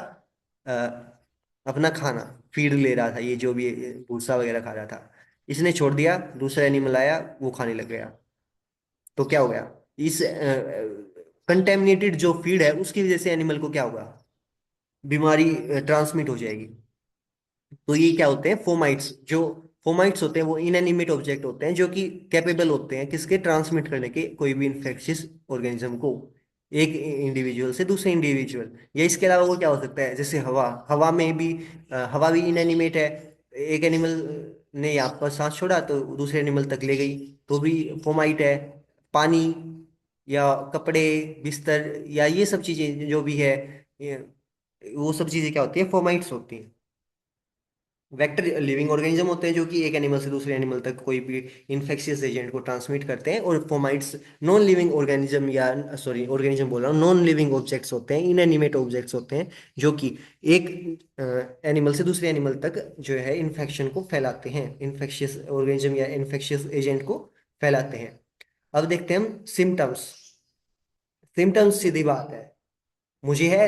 अपना खाना, फीड ले रहा था, ये जो भी भूसा वगैरह खा रहा था। इसने छोड़ दिया, दूसरा एनिमल आया, वो खाने लग गया। तो क्या हो गया? इस कंटेमिनेटेड जो फीड है उसकी वजह से एनिमल को क्या होगा? बीमारी ट्रांसमिट हो जाएगी। तो ये क्या होते हैं? फोमाइट्स। जो फोमाइट्स होते हैं वो इनएनिमेट ऑब्जेक्ट होते हैं जो कि कैपेबल होते हैं किसके? ट्रांसमिट करने के कोई भी इन्फेक्शियस ऑर्गेनिज्म को, एक इंडिविजुअल से दूसरे इंडिविजुअल। या इसके अलावा वो क्या हो सकता है? जैसे हवा, हवा में भी हवा भी इनएनिमेट है। एक एनिमल ने यहाँ पर सांस छोड़ा तो दूसरे एनिमल तक ले गई, तो भी फोमाइट है। पानी, या कपड़े, बिस्तर, या ये सब चीजें जो भी है, ये वो सब चीजें क्या होती है? फोमाइट्स होती हैं। वेक्टर लिविंग ऑर्गेनिज्म होते हैं जो कि एक एनिमल से दूसरे एनिमल तक कोई भी इन्फेक्शियस एजेंट को ट्रांसमिट करते हैं। और फोमाइट्स नॉन लिविंग ऑर्गेनिज्म, या सॉरी ऑर्गेनिज्म बोल रहा हूँ, नॉन लिविंग ऑब्जेक्ट्स होते हैं, इनएनिमेट ऑब्जेक्ट्स होते हैं जो कि एक एनिमल से दूसरे एनिमल तक जो है इन्फेक्शन को फैलाते हैं, इन्फेक्शियस ऑर्गेनिज्म या इन्फेक्शियस एजेंट को फैलाते हैं। अब देखते हैं हम सिम्टम्स। सिम्टम्स सीधी बात है, मुझे है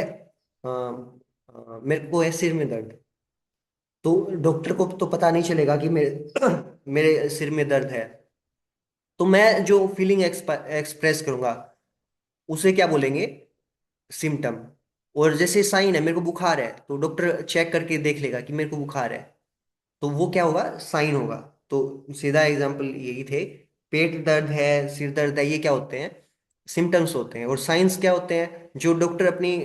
मेरे को है सिर में दर्द, तो डॉक्टर को तो पता नहीं चलेगा कि मेरे मेरे सिर में दर्द है। तो मैं जो फीलिंग एक्सप्रेस करूंगा, उसे क्या बोलेंगे, सिम्टम। और जैसे साइन है, मेरे को बुखार है, तो डॉक्टर चेक करके देख लेगा कि मेरे को बुखार है, तो वो क्या होगा, साइन होगा। तो सीधा एग्जांपल यही थे, पेट दर्द है, सिर दर्द है, ये क्या होते हैं, सिम्टम्स होते हैं। और साइंस क्या होते हैं, जो डॉक्टर अपनी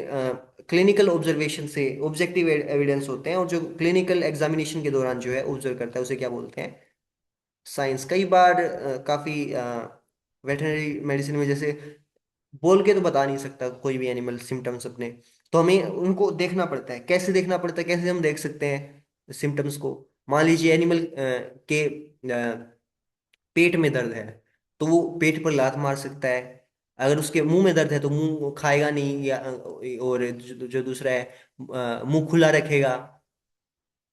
क्लिनिकल ऑब्जर्वेशन से, ऑब्जेक्टिव एविडेंस होते हैं, और जो क्लिनिकल एग्जामिनेशन के दौरान जो है ऑब्जर्व करता है, उसे क्या बोलते हैं, साइंस। कई बार काफी वेटरनरी मेडिसिन में, जैसे बोल के तो बता नहीं सकता कोई भी एनिमल सिम्टम्स अपने, तो हमें उनको देखना पड़ता है। कैसे देखना पड़ता है, कैसे हम देख सकते हैं सिम्टम्स को। मान लीजिए एनिमल के पेट में दर्द है, तो वो पेट पर लात मार सकता है। अगर उसके मुंह में दर्द है तो मुंह खाएगा नहीं, या और जो दूसरा है, मुंह खुला रखेगा।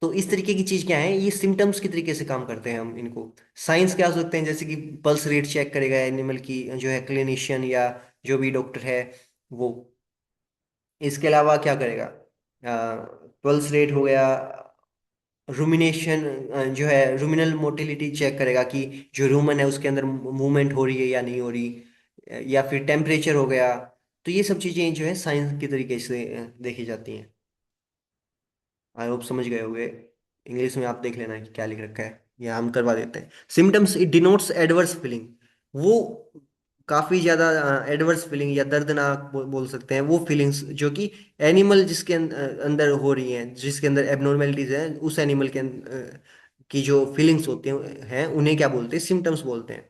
तो इस तरीके की चीज क्या है, ये सिम्टम्स की तरीके से काम करते हैं हम इनको। साइंस क्या हो सकते हैं, जैसे कि पल्स रेट चेक करेगा एनिमल की, जो है क्लिनिशियन या जो भी डॉक्टर है वो। इसके अलावा क्या करेगा, पल्स रेट हो गया, रूमिनेशन, जो है रूमिनल मोटिलिटी चेक करेगा कि जो रूमन है उसके अंदर मूवमेंट हो रही है या नहीं हो रही, या फिर टेम्परेचर हो गया। तो ये सब चीजें जो है साइंस की तरीके से देखी जाती हैं। आई होप समझ गए होंगे। इंग्लिश में आप देख लेना कि क्या लिख रखा है, या हम करवा देते हैं। Symptoms it denotes adverse feeling, वो काफी ज्यादा एडवर्स फीलिंग या दर्दनाक बोल सकते हैं, वो फीलिंग्स जो कि एनिमल जिसके अंदर हो रही हैं, जिसके अंदर एबनॉर्मेलिटीज हैं, उस एनिमल के की जो फीलिंग्स होती हैं उन्हें क्या बोलते हैं, सिम्टम्स बोलते हैं।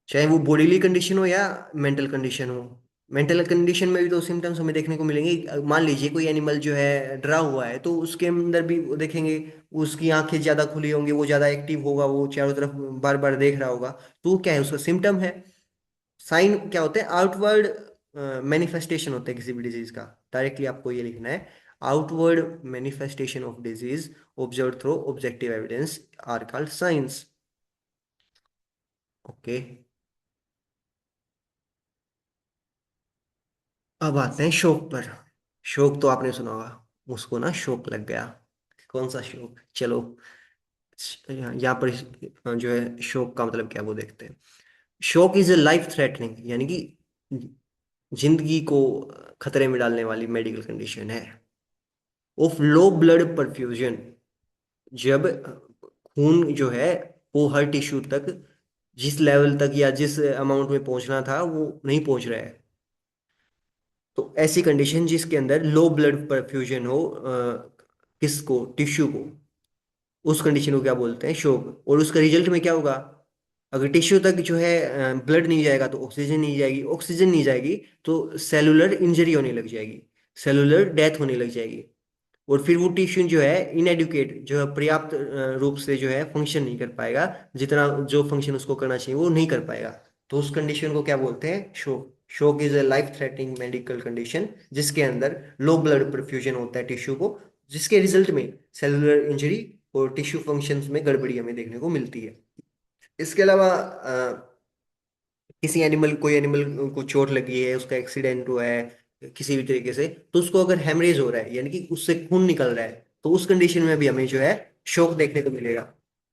चाहे वो बॉडीली कंडीशन हो या मेंटल कंडीशन हो। मेंटल कंडीशन में भी तो सिम्टम्स हमें देखने को मिलेंगे। मान लीजिए कोई एनिमल जो है डरा हुआ है, तो उसके अंदर भी वो देखेंगे, उसकी आंखें ज्यादा खुली होंगी, वो ज्यादा एक्टिव होगा, वो चारों तरफ बार बार देख रहा होगा। तो वो क्या है, उसका सिम्टम है। साइन क्या होते हैं, आउटवर्ड मैनिफेस्टेशन होते हैं किसी भी डिजीज का। डायरेक्टली आपको ये लिखना है, outward manifestation of disease observe through objective evidence are called signs. Okay, अब आते हैं शौक पर। शौक तो आपने सुना होगा, उसको ना शौक लग गया। कौन सा शौक, चलो यहाँ पर जो है शौक का मतलब क्या वो देखते हैं। शौक इज ए लाइफ थ्रेटनिंग, यानी कि जिंदगी को खतरे में डालने वाली मेडिकल कंडीशन है, ऑफ लो ब्लड परफ्यूजन। जब खून जो है वो हर टिश्यू तक, जिस लेवल तक या जिस अमाउंट में पहुंचना था वो नहीं पहुंच रहा है। तो ऐसी कंडीशन जिसके अंदर लो ब्लड परफ्यूजन हो, किसको, टिश्यू को, उस कंडीशन को क्या बोलते हैं, शोक। और उसका रिजल्ट में क्या होगा, अगर टिश्यू तक जो है ब्लड नहीं जाएगा तो ऑक्सीजन नहीं जाएगी, ऑक्सीजन नहीं जाएगी तो सेलुलर इंजरी होने लग जाएगी, सेलुलर डेथ होने लग जाएगी। और फिर वो टिश्यू जो है इनएडुकेट, जो है पर्याप्त रूप से जो है फंक्शन नहीं कर पाएगा, जितना जो फंक्शन उसको करना चाहिए वो नहीं कर पाएगा। तो उस कंडीशन को क्या बोलते हैं, शोक। शोक is a life threatening medical condition जिसके अंदर लो ब्लड परफ्यूजन होता है टिश्यू को, जिसके रिजल्ट में सेलुलर इंजरी और टिश्यू फंक्शंस में गड़बड़ी हमें देखने को मिलती है। इसके अलावा किसी एनिमल, कोई एनिमल को चोट लगी है, उसका एक्सीडेंट हुआ है किसी भी तरीके से, तो उसको अगर हेमरेज हो रहा है, यानी कि उससे खून निकल रहा है, तो उस कंडीशन में भी हमें जो है शोक देखने को मिलेगा।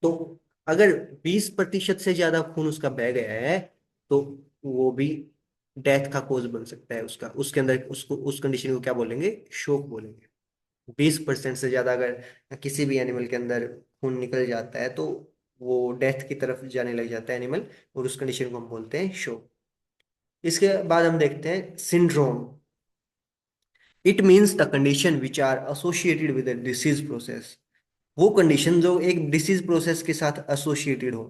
तो अगर 20% से ज्यादा खून उसका बह गया है, तो वो भी डेथ का कोज बन सकता है उसका। उसके अंदर उसको, उस कंडीशन को क्या बोलेंगे, शोक बोलेंगे। 20% से ज्यादा अगर किसी भी एनिमल के अंदर खून निकल जाता है, तो वो डेथ की तरफ जाने लग जाता है एनिमल, और उस कंडीशन को हम बोलते हैं शोक। इसके बाद हम देखते हैं syndrome. It means the condition which are associated with disease process. वो कंडीशन जो एक डिसीज प्रोसेस के साथ एसोसिएटेड हो।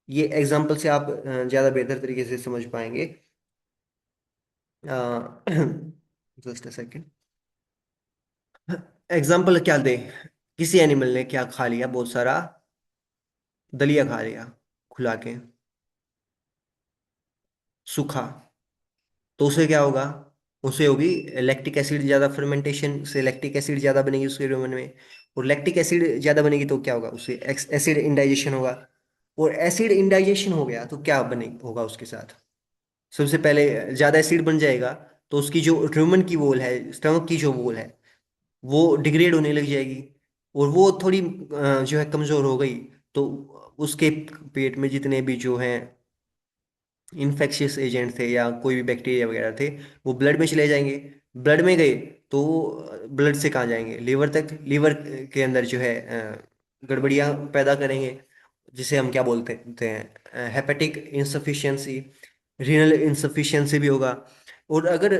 ये एग्जांपल से आप ज्यादा बेहतर तरीके से समझ पाएंगे। जस्ट अ सेकेंड, एग्जांपल क्या दें, किसी एनिमल ने क्या खा लिया, बहुत सारा दलिया खा लिया खुला के, सूखा। तो उसे क्या होगा, उसे होगी लैक्टिक एसिड ज्यादा, फर्मेंटेशन से लैक्टिक एसिड ज्यादा बनेगी उसके ह्यूमन में। और लैक्टिक एसिड ज्यादा बनेगी तो क्या होगा, उसे एसिड इंडाइजेशन होगा। और एसिड इंडाइजेशन हो गया तो क्या बने होगा उसके साथ, सबसे पहले ज्यादा एसिड बन जाएगा, तो उसकी जो ह्यूमन की वॉल है, स्टमक की जो वॉल है, वो डिग्रेड होने लग जाएगी। और वो थोड़ी जो है कमजोर हो गई, तो उसके पेट में जितने भी जो है इन्फेक्शियस एजेंट थे या कोई भी बैक्टीरिया वगैरह थे, वो ब्लड में चले जाएंगे। ब्लड में गए तो ब्लड से कहाँ जाएंगे, लीवर तक। लीवर के अंदर जो है गड़बड़ियाँ पैदा करेंगे, जिसे हम क्या बोलते हैं, हेपेटिक इंसफिशियंसी, रीनल इंसफिशियंसी भी होगा। और अगर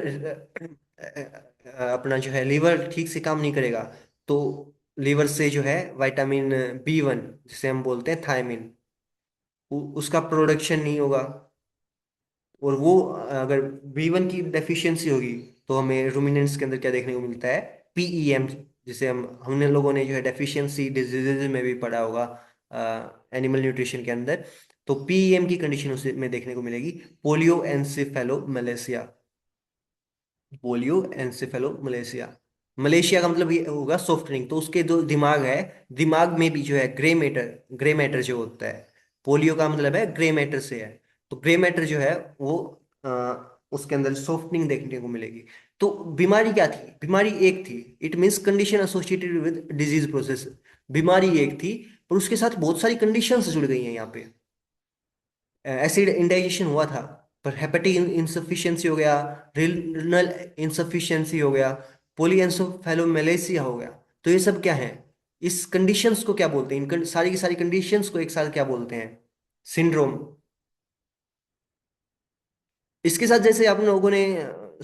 अपना जो है लीवर ठीक से काम नहीं करेगा, तो लीवर से जो है विटामिन B1, जिसे हम बोलते हैं थायमिन, उसका प्रोडक्शन नहीं होगा। और वो अगर B1 की डेफिशिएंसी होगी, तो हमें रूमिनेंट्स के अंदर क्या देखने को मिलता है, PEM, जिसे हमने लोगों ने जो है डेफिशिएंसी डिजीजेज में भी पढ़ा होगा एनिमल न्यूट्रिशन के अंदर। तो PEM की कंडीशन उसे में देखने को मिलेगी, पोलियो एनसेफेलोमलेसिया। पोलियो एनसेफेलोमलेसिया, मलेशिया का मतलब ये होगा सॉफ्ट ड्रिंक। तो उसके जो दिमाग है, दिमाग में भी जो है ग्रे मैटर जो होता है, पोलियो का मतलब है ग्रे मैटर से है। तो ग्रे मैटर जो है वो उसके अंदर सॉफ्टनिंग देखने को मिलेगी। तो बीमारी क्या थी, बीमारी एक थी, it means condition associated with disease process. बीमारी एक थी, पर उसके साथ बहुत सारी कंडीशंस जुड़ गई हैं यहाँ पे। एसिड इंडाइजेशन हुआ था, पर हेपेटिक इंसफिशियंसी हो गया, रीनल इंसफिशियंसी हो गया, पॉलीएंसोफेलोमेलेसिया हो गया। तो ये सब क्या है, इस कंडीशंस को क्या बोलते हैं, सारी की सारी कंडीशंस को एक साथ क्या बोलते हैं, सिंड्रोम। इसके साथ जैसे आप लोगों ने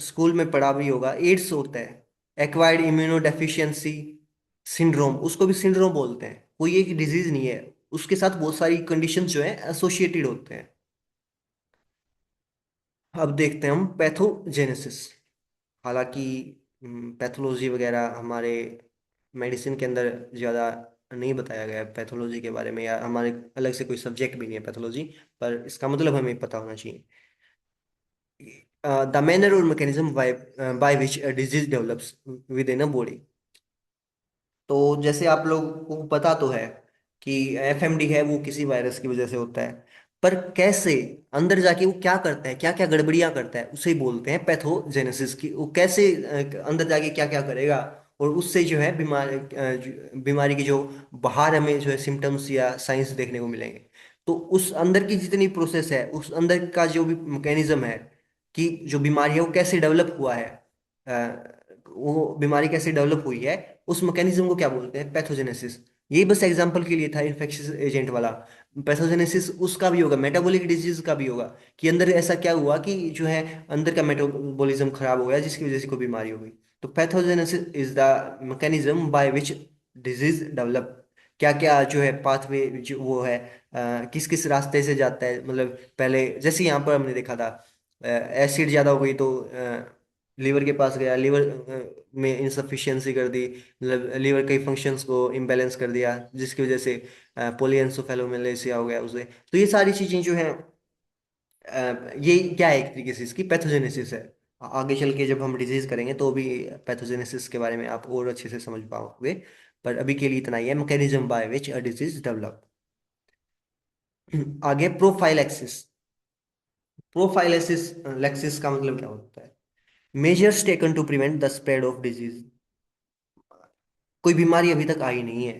स्कूल में पढ़ा भी होगा, एड्स होता है, एक्वायर्ड इम्यूनो डेफिशिएंसी सिंड्रोम, उसको भी सिंड्रोम बोलते हैं। कोई एक डिजीज नहीं है, उसके साथ बहुत सारी कंडीशंस जो है एसोसिएटेड होते हैं। अब देखते हैं हम पैथोजेनेसिस। हालांकि पैथोलॉजी वगैरह हमारे मेडिसिन के अंदर ज़्यादा नहीं बताया गया है पैथोलॉजी के बारे में, या हमारे अलग से कोई सब्जेक्ट भी नहीं है पैथोलॉजी, पर इसका मतलब हमें पता होना चाहिए। द मैनर और mechanism by which disease develops with in a body. तो जैसे आप लोग को पता तो है कि FMD है वो किसी वायरस की वजह से होता है, पर कैसे अंदर जाके वो क्या करता है, क्या क्या गड़बड़ियां करता है, उसे ही बोलते हैं पैथोजेनेसिस की। वो कैसे अंदर जाके क्या क्या करेगा, और उससे जो है बीमारी की जो बाहर हमें जो है सिम्टम्स या साइंस देखने को मिलेंगे। तो उस अंदर की जितनी प्रोसेस है, उस अंदर का जो भी मैकेनिज्म है, कि जो बीमारी है वो कैसे डेवलप हुआ है, वो बीमारी कैसे डेवलप हुई है, उस मैकेनिज्म को क्या बोलते हैं, पैथोजेनेसिस। ये बस एग्जांपल के लिए था इन्फेक्शियस एजेंट वाला। पैथोजेनेसिस उसका भी होगा, मेटाबॉलिक डिजीज का भी होगा, कि अंदर ऐसा क्या हुआ कि जो है अंदर का मेटाबॉलिज्म खराब हो गया, जिसकी वजह से कोई बीमारी हो गई। तो pathogenesis is the mechanism by which disease develop. क्या क्या जो है पाथवे जो वो है, किस किस रास्ते से जाता है, मतलब पहले जैसे यहाँ पर हमने देखा था, एसिड ज़्यादा हो गई तो लीवर के पास गया, लीवर में इंसफिशियंसी कर दी, मतलब लीवर कई फंक्शंस को इम्बैलेंस कर दिया, जिसकी वजह से पॉलीएंसोफेलोमेलेसिया हो गया उसे। तो ये सारी चीज़ें जो हैं, ये क्या है, एक तरीके से इसकी पैथोजेनेसिस है। आगे चल के जब हम डिजीज करेंगे तो भी पैथोजेनेसिस के बारे में आप और अच्छे से समझ पाओगे। पर अभी के लिए इतना ही है, mechanism by which a disease develop. आगे प्रोफाइलैक्सिस। प्रोफाइलैसिस लैक्सिस का मतलब क्या होता है, measures taken to prevent the spread of disease. कोई बीमारी अभी तक आई नहीं है,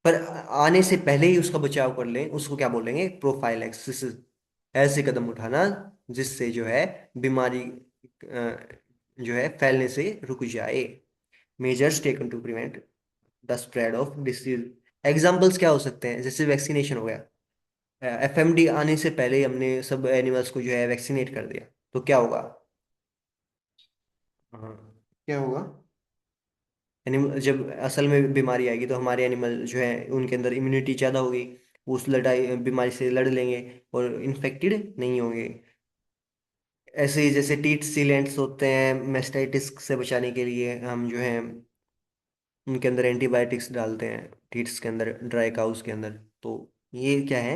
पर आने से पहले ही उसका बचाव कर लें, उसको क्या बोलेंगे, प्रोफाइलैक्सिस। ऐसे कदम उठाना जिससे जो है बीमारी जो है फैलने से रुक जाए। Measures taken to prevent the spread of disease. Examples क्या हो सकते हैं, जैसे वैक्सीनेशन हो गया, FMD आने से पहले ही हमने सब एनिमल्स को जो है वैक्सीनेट कर दिया, तो क्या होगा, हाँ, क्या होगा, एनिमल जब असल में बीमारी आएगी तो हमारे एनिमल जो है उनके अंदर इम्यूनिटी ज़्यादा होगी, वो उस लड़ाई बीमारी से लड़ लेंगे और इन्फेक्टेड नहीं होंगे। ऐसे ही जैसे टीट सीलेंट्स होते हैं, मेस्टाइटिस से बचाने के लिए हम जो है उनके अंदर एंटीबायोटिक्स डालते हैं, टीट्स के अंदर, ड्राई काउस के अंदर। तो ये क्या है,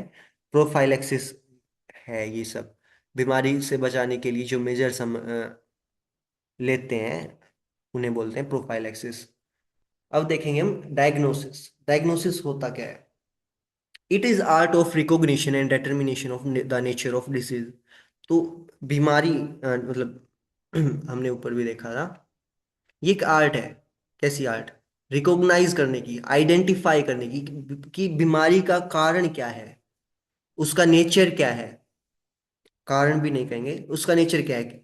प्रोफाइलैक्सिस है ये सब। बीमारी से बचाने के लिए जो मेजर्स हम लेते हैं उन्हें बोलते हैं प्रोफाइलैक्सिस। अब देखेंगे हम डायग्नोसिस। डायग्नोसिस होता क्या है, it is art of recognition and determination of the nature of disease. तो बीमारी मतलब हमने ऊपर भी देखा था, ये एक आर्ट है। कैसी आर्ट, रिकॉग्नाइज करने की, आइडेंटिफाई करने की, कि बीमारी का कारण क्या है, उसका नेचर क्या है, कारण भी नहीं कहेंगे, उसका नेचर क्या है कि,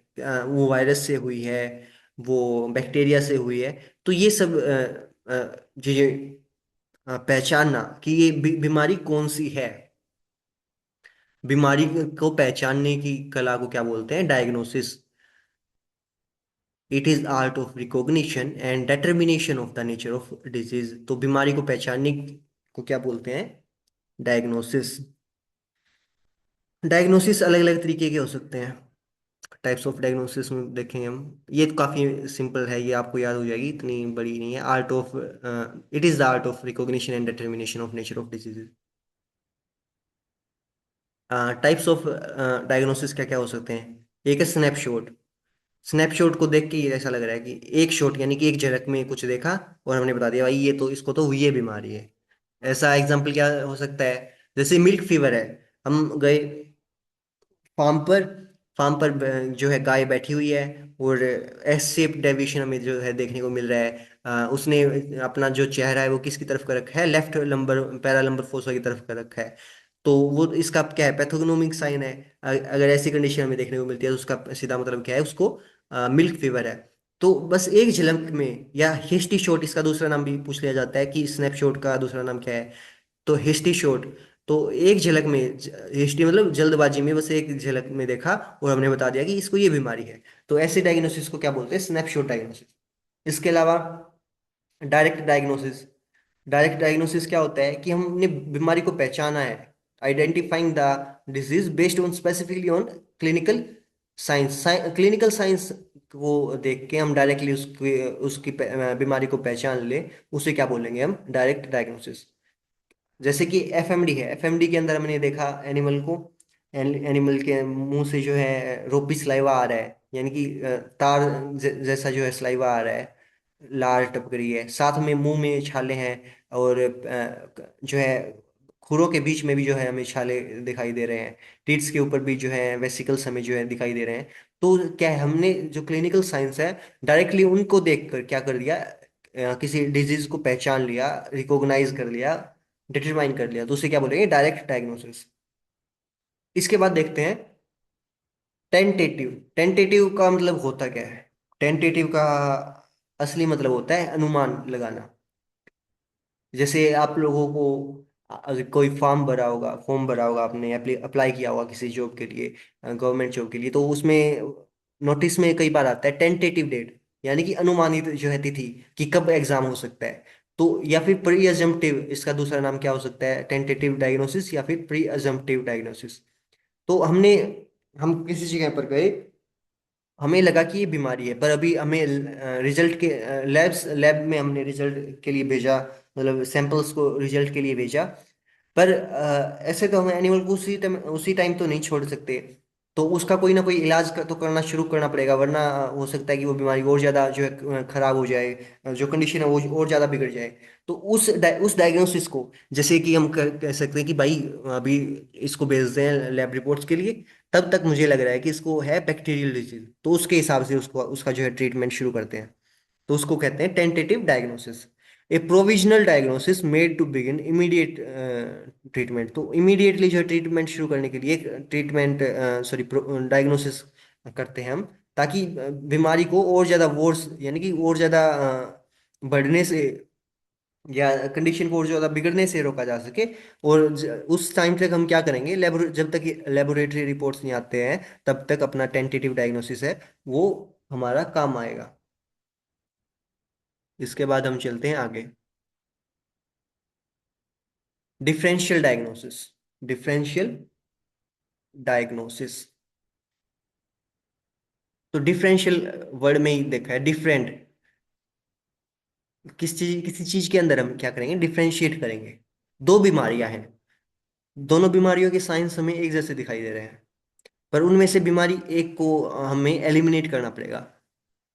वो वायरस से हुई है, वो बैक्टीरिया से हुई है। तो ये सब चीजें पहचानना कि ये बीमारी कौन सी है, बीमारी को पहचानने की कला को क्या बोलते हैं, diagnosis. It is art of recognition and determination of the nature of disease. तो बीमारी को पहचानने को क्या बोलते हैं, डायग्नोसिस। डायग्नोसिस अलग अलग तरीके के हो सकते हैं। टाइप्स ऑफ डायग्नोसिस में देखेंगे हम, ये तो काफ़ी सिंपल है, ये आपको याद हो जाएगी, इतनी बड़ी नहीं है। Art of, it is the art of recognition and determination of nature of diseases. Types of diagnosis क्या क्या हो सकते हैं, एक है स्नैपशॉट। स्नैपशॉट को देख के ये ऐसा लग रहा है कि एक शॉट यानी कि एक झलक में कुछ देखा और हमने बता दिया भाई ये तो, इसको तो ये बीमारी है। ऐसा एग्जाम्पल क्या हो सकता है, जैसे मिल्क फीवर है, हम गए फार्म पर, फार्म पर जो है गाय बैठी हुई है, और एस शेप डेविएशन हमें जो है देखने को मिल रहा है। उसने अपना जो चेहरा है वो किसकी तरफ कर रखा है, left lumbar para lumbar fossa की तरफ कर रखा है। तो वो इसका क्या है, पैथोग्नोमिक साइन है। अगर ऐसी कंडीशन हमें देखने को मिलती है तो उसका सीधा मतलब क्या है, उसको मिल्क फीवर है। तो बस एक झलक में, या हिस्टी शॉट इसका दूसरा नाम भी पूछ लिया जाता है कि स्नैपशॉट का दूसरा नाम क्या है, तो हिस्ट्री शॉट। तो एक झलक में, हिस्ट्री मतलब जल्दबाजी में बस एक झलक में देखा और हमने बता दिया कि इसको ये बीमारी है। तो ऐसे डायग्नोसिस को क्या बोलते हैं, स्नैपशॉट डायग्नोसिस। इसके अलावा डायरेक्ट डायग्नोसिस। डायरेक्ट डायग्नोसिस क्या होता है कि हमने बीमारी को पहचाना है, identifying the disease based on specifically on clinical science. Clinical science को देख के हम डायरेक्टली उसकी उसकी बीमारी को पहचान ले, उसे क्या बोलेंगे हम, डायरेक्ट डायग्नोसिस। जैसे कि एफएमडी है, एफएमडी के अंदर हमने देखा एनिमल को, एनिमल के मुंह से जो है रोपी सलाइवा आ रहा है, यानी कि तार जैसा जो है सलाइवा आ रहा है, लार टपक रही है, साथ में मुंह में छाले हैं, और जो है खुरों के बीच में भी जो है हमें छाले दिखाई दे रहे हैं, टीट्स के ऊपर भी जो है वेसिकल्स हमें जो है दिखाई दे रहे हैं। तो क्या है, हमने जो क्लिनिकल साइंस है डायरेक्टली उनको देखकर क्या कर दिया, किसी डिजीज को पहचान लिया, रिकॉग्नाइज कर लिया, डिटरमाइन कर लिया, तो उसे क्या बोलेंगे, डायरेक्ट डायग्नोसिस। इसके बाद देखते हैं टेंटेटिव। टेंटेटिव का मतलब होता क्या है, टेंटेटिव का असली मतलब होता है अनुमान लगाना। जैसे आप लोगों को अगर कोई फॉर्म भरा होगा, आपने अप्लाई किया होगा किसी जॉब के लिए, गवर्नमेंट जॉब के लिए, तो उसमें नोटिस में कई बार आता है टेंटेटिव डेट, यानी कि अनुमानित जो है तिथि कि कब एग्जाम हो सकता है। तो या फिर प्री अजम्पटिव, इसका दूसरा नाम क्या हो सकता है, टेंटेटिव डायग्नोसिस या फिर प्री अजम्पटिव डायग्नोसिस। तो हम किसी जगह पर गए, हमें लगा कि ये बीमारी है, पर अभी हमें रिजल्ट के लैब में हमने रिजल्ट के लिए भेजा, मतलब सैंपल्स को रिजल्ट के लिए भेजा। पर ऐसे तो हमें एनिमल को उसी टाइम तो नहीं छोड़ सकते, तो उसका कोई ना कोई इलाज तो करना शुरू करना पड़ेगा, वरना हो सकता है कि वो बीमारी और ज़्यादा जो है खराब हो जाए, जो कंडीशन है वो और ज़्यादा बिगड़ जाए। तो उस डायग्नोसिस को, जैसे कि हम कह सकते हैं कि भाई अभी इसको भेज दें लैब रिपोर्ट्स के लिए, तब तक मुझे लग रहा है कि इसको है बैक्टीरियल डिजीज, तो उसके हिसाब से उसको उसका जो है ट्रीटमेंट शुरू करते हैं। तो उसको कहते हैं tentative diagnosis. A provisional diagnosis made to begin immediate treatment. तो इमीडिएटली जो है ट्रीटमेंट शुरू करने के लिए ट्रीटमेंट, सॉरी, डायग्नोसिस करते हैं हम, ताकि बीमारी को और ज़्यादा वोर्स यानी कि और ज़्यादा बढ़ने से, या कंडीशन को और ज़्यादा बिगड़ने से रोका जा सके। और उस टाइम तक हम क्या करेंगे, जब तक लेबोरेटरी रिपोर्ट्स नहीं आते हैं, तब तक अपना टेंटेटिव डायग्नोसिस है वो हमारा काम आएगा। इसके बाद हम चलते हैं आगे, डिफरेंशियल डायग्नोसिस। डिफरेंशियल डायग्नोसिस, तो डिफरेंशियल वर्ड में ही देखा है डिफरेंट, किसी चीज के अंदर हम क्या करेंगे, डिफरेंशिएट करेंगे। दो बीमारियां हैं, दोनों बीमारियों के साइंस हमें एक जैसे दिखाई दे रहे हैं, पर उनमें से बीमारी एक को हमें एलिमिनेट करना पड़ेगा।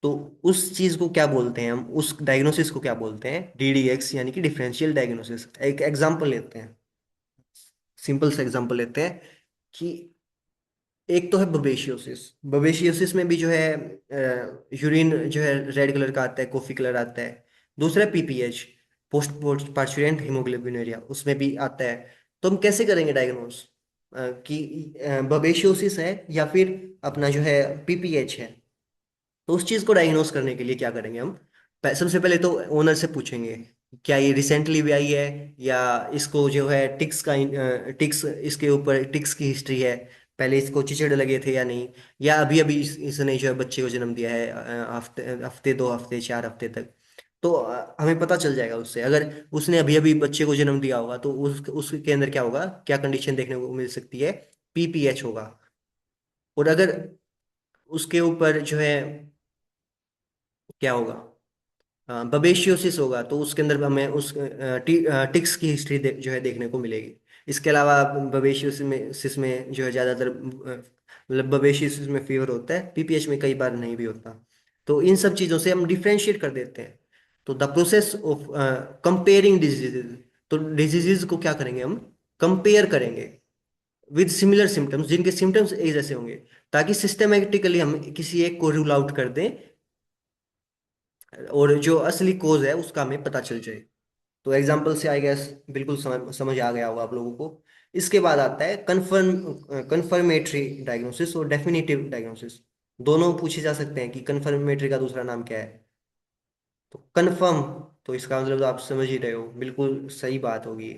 तो उस चीज को क्या बोलते हैं, हम उस डायग्नोसिस को क्या बोलते हैं, डीडीएक्स, यानी कि डिफरेंशियल डायग्नोसिस। एक एग्जांपल लेते हैं, सिंपल सा एग्जांपल लेते हैं कि एक तो है बबेशियोसिस। बबेशियोसिस में भी जो है यूरिन जो है रेड कलर का आता है, कॉफी कलर आता है। दूसरा PPH, post post parturient haemoglobinuria, उसमें भी आता है। तो हम कैसे करेंगे डायग्नोस, कि बबेशियोसिस है या फिर अपना जो है पीपीएच है। तो उस चीज को डायग्नोस करने के लिए क्या करेंगे हम, सबसे पहले तो ओनर से पूछेंगे क्या ये रिसेंटली भी आई है, या इसको जो है टिक्स का टिक्स, इसके ऊपर टिक्स की हिस्ट्री है, पहले इसको चिचड़ लगे थे या नहीं, या अभी अभी इसने जो है बच्चे को जन्म दिया है हफ्ते हफ्ते 2 हफ्ते 4 हफ्ते तक। तो हमें पता चल जाएगा उससे। अगर उसने अभी अभी बच्चे को जन्म दिया होगा तो उसके अंदर क्या होगा, क्या कंडीशन देखने को मिल सकती है, पीपीएच होगा। और अगर उसके ऊपर जो है क्या होगा, बबेशियोसिस होगा, तो उसके अंदर हमें उस टिक्स की हिस्ट्री जो है देखने को मिलेगी। इसके अलावा बबेशियोसिस में जो है ज़्यादातर मतलब बबेशियोसिस में फीवर होता है, पीपीएच में कई बार नहीं भी होता। तो इन सब चीज़ों से हम डिफ्रेंशिएट कर देते हैं। तो the process of comparing diseases, तो डिजीजेज को क्या करेंगे हम, कंपेयर करेंगे विद सिमिलर सिम्टम्स, जिनके सिम्टम्स एक जैसे होंगे, ताकि सिस्टमेटिकली हम किसी एक को रूल आउट कर दें और जो असली कोज है उसका हमें पता चल जाए। तो एग्जाम्पल से आई गेस बिल्कुल समझ आ गया होगा आप लोगों को। इसके बाद आता है कन्फर्मेटरी डायग्नोसिस और डेफिनेटिव डायग्नोसिस। दोनों पूछे जा सकते हैं कि कन्फर्मेटरी का दूसरा नाम क्या है। तो कन्फर्म, तो इसका मतलब तो आप समझ ही रहे हो, बिल्कुल सही बात होगी।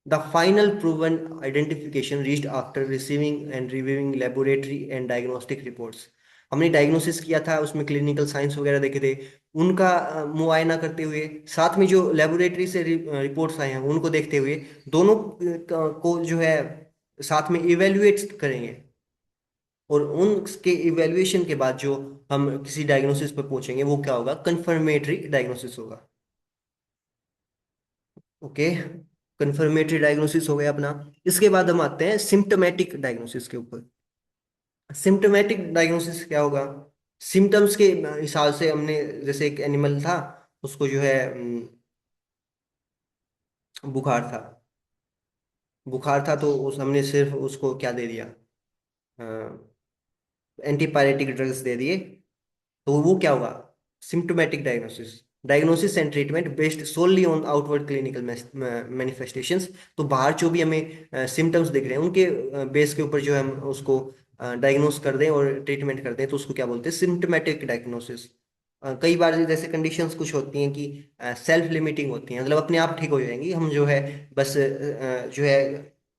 The final proven identification reached after receiving end reviewing laboratory and diagnostic reports. हमने डायग्नोसिस किया था, उसमें क्लिनिकल साइंस वगैरह देखे थे, उनका मुआयना करते हुए, साथ में जो लेबोरेटरी से रिपोर्ट्स आए हैं उनको देखते हुए, दोनों को जो है साथ में इवेल्युएट करेंगे। और उनके इवेल्युएशन के बाद जो हम किसी डायग्नोसिस पर पहुंचेंगे वो क्या होगा, कंफर्मेटरी डायग्नोसिस होगा। ओके, कंफर्मेटरी डायग्नोसिस हो गया अपना। इसके बाद हम आते हैं सिम्टोमेटिक डायग्नोसिस के ऊपर। सिम्टोमेटिक डायग्नोसिस क्या होगा, सिम्टम्स के हिसाब से हमने, जैसे एक एनिमल था, उसको जो है बुखार था, बुखार था तो हमने सिर्फ उसको क्या दे दिया, एंटीपायरेटिक ड्रग्स दे दिए। तो वो क्या होगा, symptomatic diagnosis. Diagnosis and treatment based solely on outward clinical manifestations. तो बाहर जो भी हमें सिम्टम्स दिख रहे हैं उनके बेस के ऊपर जो है हम उसको डायग्नोस कर दें और ट्रीटमेंट कर दें, तो उसको क्या बोलते हैं, सिम्टोमेटिक डायग्नोसिस। कई बार जैसे कंडीशंस कुछ होती हैं कि सेल्फ लिमिटिंग होती हैं, मतलब अपने आप ठीक हो जाएंगी, हम जो है बस जो है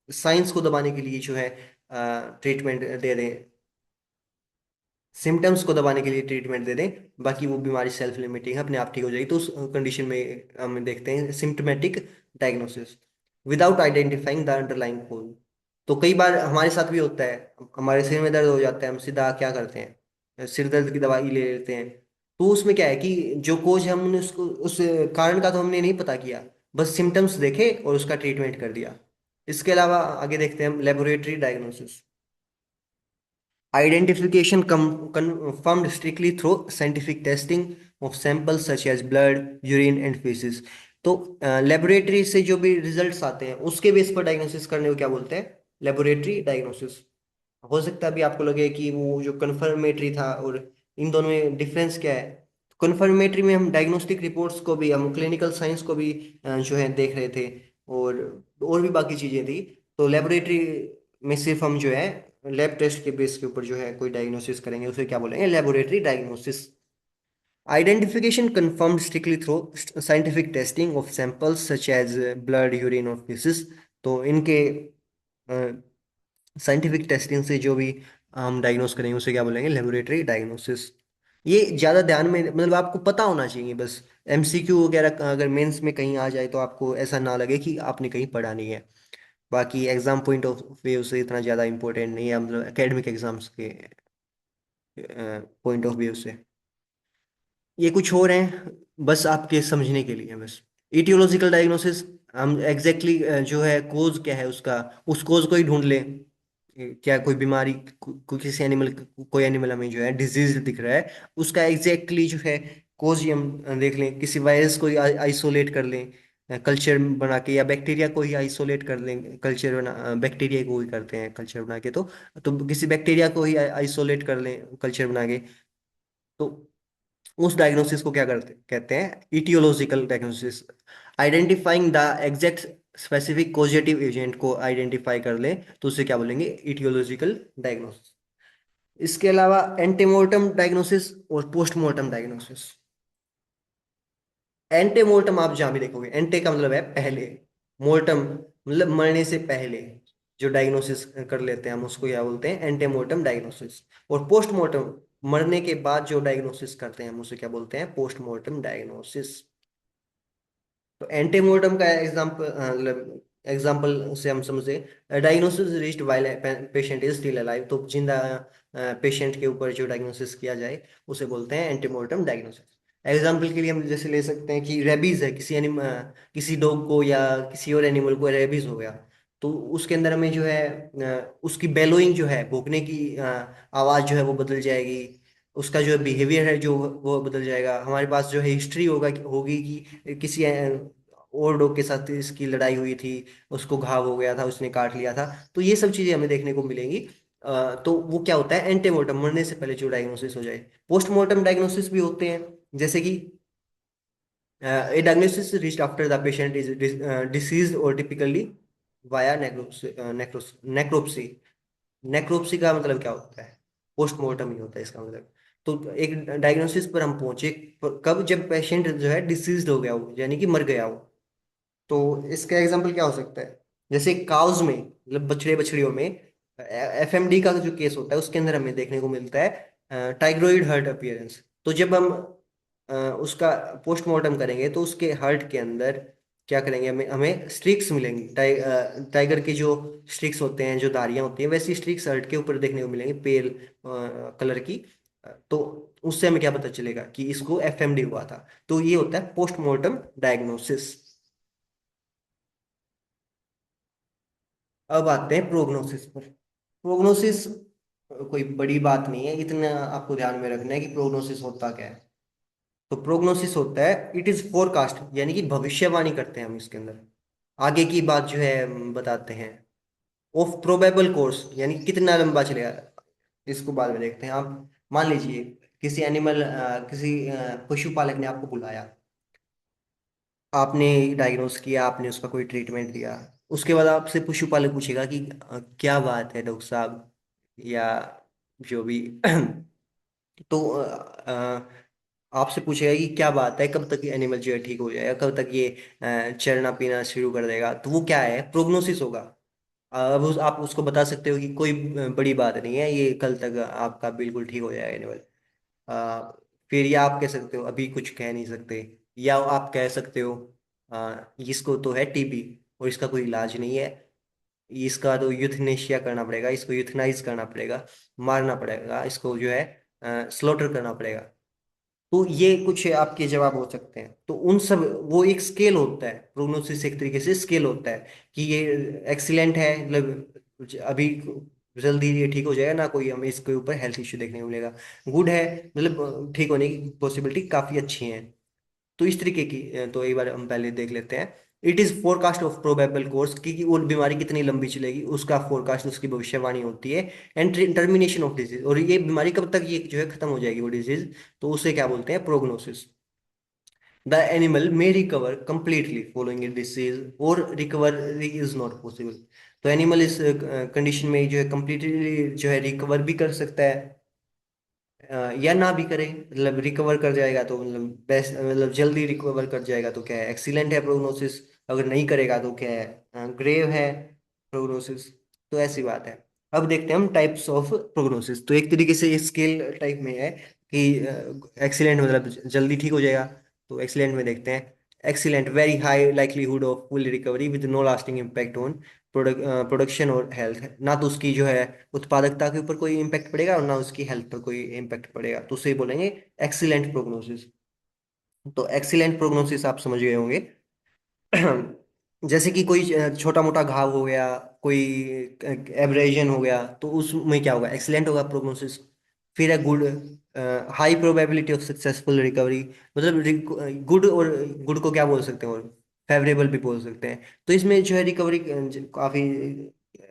साइंस को दबाने के लिए जो है ट्रीटमेंट दे दें, सिम्टम्स को दबाने के लिए ट्रीटमेंट दे दें, बाकी वो बीमारी सेल्फ लिमिटिंग है, अपने आप ठीक हो जाएगी। तो उस कंडीशन में हम देखते हैं symptomatic diagnosis without identifying the underlying cause. तो कई बार हमारे साथ भी होता है, हमारे सिर में दर्द हो जाता है, हम सीधा क्या करते हैं, सिर दर्द की दवाई ले लेते हैं। तो उसमें क्या है कि जो कोज है हमने उसको, उस कारण का तो हमने नहीं पता किया, बस सिम्टम्स देखे और उसका ट्रीटमेंट कर दिया। इसके अलावा आगे देखते हैं हम laboratory diagnosis. Identification confirmed strictly through scientific testing of samples such as blood, urine and feces। तो लेबोरेटरी से जो भी रिजल्ट्स आते हैं उसके बेस पर डायग्नोसिस करने को क्या बोलते हैं, लेबोरेटरी डायग्नोसिस। हो सकता है अभी आपको लगे कि वो जो कन्फर्मेटरी था और इन दोनों में डिफरेंस क्या है। कन्फर्मेटरी में हम डायग्नोस्टिक रिपोर्ट्स को भी, हम क्लिनिकल साइंस को भी जो है देख रहे थे, और भी बाकी चीजें थी। तो लेबोरेटरी में सिर्फ हम जो है लैब टेस्ट के बेस के ऊपर जो है कोई डायग्नोसिस करेंगे, उसे क्या बोलेंगे, laboratory diagnosis. Identification confirmed strictly through scientific testing of samples such as blood, urine और feces। तो इनके साइंटिफिक टेस्टिंग से जो भी हम डायग्नोस करेंगे उसे क्या बोलेंगे, लेबोरेटरी डायग्नोसिस। ये ज्यादा ध्यान में, मतलब आपको पता होना चाहिए बस। एमसीक्यू वगैरह अगर मेंस में कहीं आ जाए तो आपको ऐसा ना लगे कि आपने कहीं पढ़ा नहीं है। बाकी एग्जाम पॉइंट ऑफ व्यू से इतना ज़्यादा इंपॉर्टेंट नहीं है, मतलब एकेडमिक एग्जाम्स के पॉइंट ऑफ व्यू से। ये कुछ और हैं, बस आपके समझने के लिए बस। इटियोलॉजिकल डायग्नोसिस, हम एग्जैक्टली जो है कोज क्या है उसका, उस कोज को ही ढूंढ लें। क्या कोई बीमारी, किसी एनिमल, कोई एनिमल हमें जो है डिजीज दिख रहा है, उसका एग्जैक्टली जो है कोज ही हम देख लें। किसी वायरस को ही आइसोलेट कर लें कल्चर बना के, या बैक्टीरिया को ही आइसोलेट कर लें कल्चर बना, बैक्टीरिया को ही करते हैं कल्चर बना के। तो किसी बैक्टीरिया को ही आइसोलेट कर लें कल्चर बना के। तो उस डायग्नोसिस को क्या करते कहते हैं, aetiological diagnosis. Identifying the exact specific causative agent को आइडेंटिफाई कर ले तो उसे क्या बोलेंगे, इटियोलॉजिकल डायग्नोसिस। इसके अलावा एंटीमोर्टम डायग्नोसिस और पोस्टमॉर्टम डायग्नोसिस। एंटीमोर्टम आप जहां भी देखोगे, एंटे का मतलब है पहले, मोर्टम मतलब मरने से पहले जो डायग्नोसिस कर लेते हैं हम उसको क्या बोलते हैं, एंटीमोर्टम डायग्नोसिस। और पोस्टमॉर्टम, मरने के बाद जो डायग्नोसिस करते हैं हम उसे क्या बोलते हैं, पोस्टमॉर्टम डायग्नोसिस। तो एंटीमोर्टम का एग्जाम्पल, एग्जाम्पल से हम समझे, diagnosis reached while patient is still alive, तो जिंदा पेशेंट के ऊपर जो डायग्नोसिस किया जाए उसे बोलते हैं एंटीमोर्टम डायग्नोसिस। एग्जाम्पल के लिए हम जैसे ले सकते हैं कि रेबीज है, किसी डॉग को या किसी और एनिमल को रेबीज हो गया, तो उसके अंदर हमें जो है उसकी बेलोइंग जो है, भौंकने की आवाज जो है वो बदल जाएगी, उसका जो बिहेवियर है जो वो बदल जाएगा। हमारे पास जो है हिस्ट्री होगी कि किसी और डॉग के साथ इसकी लड़ाई हुई थी, उसको घाव हो गया था, उसने काट लिया था। तो ये सब चीजें हमें देखने को मिलेंगी। तो वो क्या होता है, एंटीमोर्टम, मरने से पहले जो डायग्नोसिस हो जाए। पोस्टमॉर्टम डायग्नोसिस भी होते हैं, जैसे कि a diagnosis is reached after the patient is deceased or typically via necropsy। Necropsy का मतलब क्या होता है, पोस्टमार्टम ही होता है इसका मतलब। तो एक डायग्नोसिस पर हम पहुंचे कब, जब पेशेंट जो है डिसीज्ड हो गया हो, यानी कि मर गया हो। तो इसका एग्जांपल क्या हो सकता है, जैसे काउज में, मतलब बछड़े बछड़ियों में एफएमडी का जो केस होता है उसके अंदर हमें देखने को मिलता है टाइग्रोइड हर्ट अपीयरेंस। तो जब हम उसका पोस्टमार्टम करेंगे तो उसके हर्ट के अंदर क्या करेंगे, हमें हमें स्ट्रिक्स मिलेंगी, टाइगर के जो स्ट्रिक्स होते हैं, जो धारियां होती हैं, वैसी स्ट्रिक्स हर्ट के ऊपर देखने को मिलेंगी, पेल कलर की। तो उससे हमें क्या पता चलेगा कि इसको एफएमडी हुआ था। तो ये होता है पोस्टमार्टम डायग्नोसिस। अब आते हैं प्रोग्नोसिस पर। प्रोग्नोसिस कोई बड़ी बात नहीं है, इतना आपको ध्यान में रखना है कि प्रोग्नोसिस होता क्या है। तो प्रोग्नोसिस होता है, इट इज फोरकास्ट, यानी कि भविष्यवाणी करते हैं हम इसके अंदर, आगे की बात जो है हम बताते हैं। ऑफ प्रोबेबल कोर्स, यानी कितना लंबा चलेगा, इसको बाद में देखते हैं। आप मान लीजिए किसी किसी पशुपालक ने आपको बुलाया, आपने डायग्नोस किया, आपने उसका कोई ट्रीटमेंट दिया, उसके बाद आपसे पशुपालक पूछेगा कि क्या बात है डॉक्टर साहब, या जो भी तो आपसे पूछेगा कि क्या बात है, कब तक ये एनिमल जो है ठीक हो जाएगा, कब तक ये चरना पीना शुरू कर देगा। तो वो क्या है, प्रोग्नोसिस होगा। अब आप उसको बता सकते हो कि कोई बड़ी बात नहीं है, ये कल तक आपका बिल्कुल ठीक हो जाएगा एनिमल। आ, फिर या आप कह सकते हो अभी कुछ कह नहीं सकते, या आप कह सकते हो इसको तो है टीबी और इसका कोई इलाज नहीं है, इसका तो यूथनेशिया करना पड़ेगा, इसको यूथनाइज करना पड़ेगा, मारना पड़ेगा इसको, जो है स्लॉटर करना पड़ेगा। तो ये कुछ आपके जवाब हो सकते हैं। तो उन सब, वो एक स्केल होता है, प्रोग्नोसिस एक तरीके से स्केल होता है कि ये एक्सीलेंट है, मतलब अभी जल्दी ये ठीक हो जाएगा, ना कोई हमें इसके ऊपर हेल्थ इश्यू देखने को मिलेगा। गुड है, मतलब ठीक होने की पॉसिबिलिटी काफी अच्छी है। तो इस तरीके की तो एक बार हम पहले देख लेते हैं। It is forecast of probable course, कि वो बीमारी कितनी लंबी चलेगी उसका फोरकास्ट, उसकी भविष्यवाणी होती है। एंड टर्मिनेशन ऑफ डिजीज, और ये बीमारी कब तक ये जो है खत्म हो जाएगी वो डिजीज, तो उसे क्या बोलते हैं, prognosis. The animal may recover completely following A disease और रिकवरी इज नॉट पॉसिबल। तो एनिमल इस कंडीशन में जो है कंप्लीटली जो है रिकवर भी कर सकता है, या ना भी करे, मतलब रिकवर कर जाएगा तो मतलब बेस्ट, मतलब जल्दी रिकवर कर जाएगा तो क्या है, एक्सीलेंट है प्रोग्नोसिस। अगर नहीं करेगा तो क्या है, ग्रेव है प्रोग्नोसिस। तो ऐसी बात है। अब देखते हैं हम टाइप्स ऑफ प्रोग्नोसिस। तो एक तरीके से स्केल टाइप में है कि एक्सीलेंट मतलब जल्दी ठीक हो जाएगा। तो एक्सीलेंट में देखते हैं, excellent very high likelihood of full recovery with no lasting impact on production और हेल्थ। ना तो उसकी जो है उत्पादकता के ऊपर कोई इम्पैक्ट पड़ेगा और ना उसकी हेल्थ पर कोई इम्पैक्ट पड़ेगा, तो उसे बोलेंगे एक्सीलेंट प्रोग्नोसिस। तो एक्सीलेंट प्रोग्नोसिस आप समझ गए होंगे। जैसे कि कोई छोटा मोटा घाव हो गया, कोई एब्रेजन हो गया, तो उसमें क्या होगा, एक्सीलेंट होगा प्रोग्नोसिस। फिर है good, high probability of successful recovery, मतलब गुड, और गुड को क्या बोल सकते हैं, और फेवरेबल भी बोल सकते हैं। तो इसमें जो है रिकवरी काफी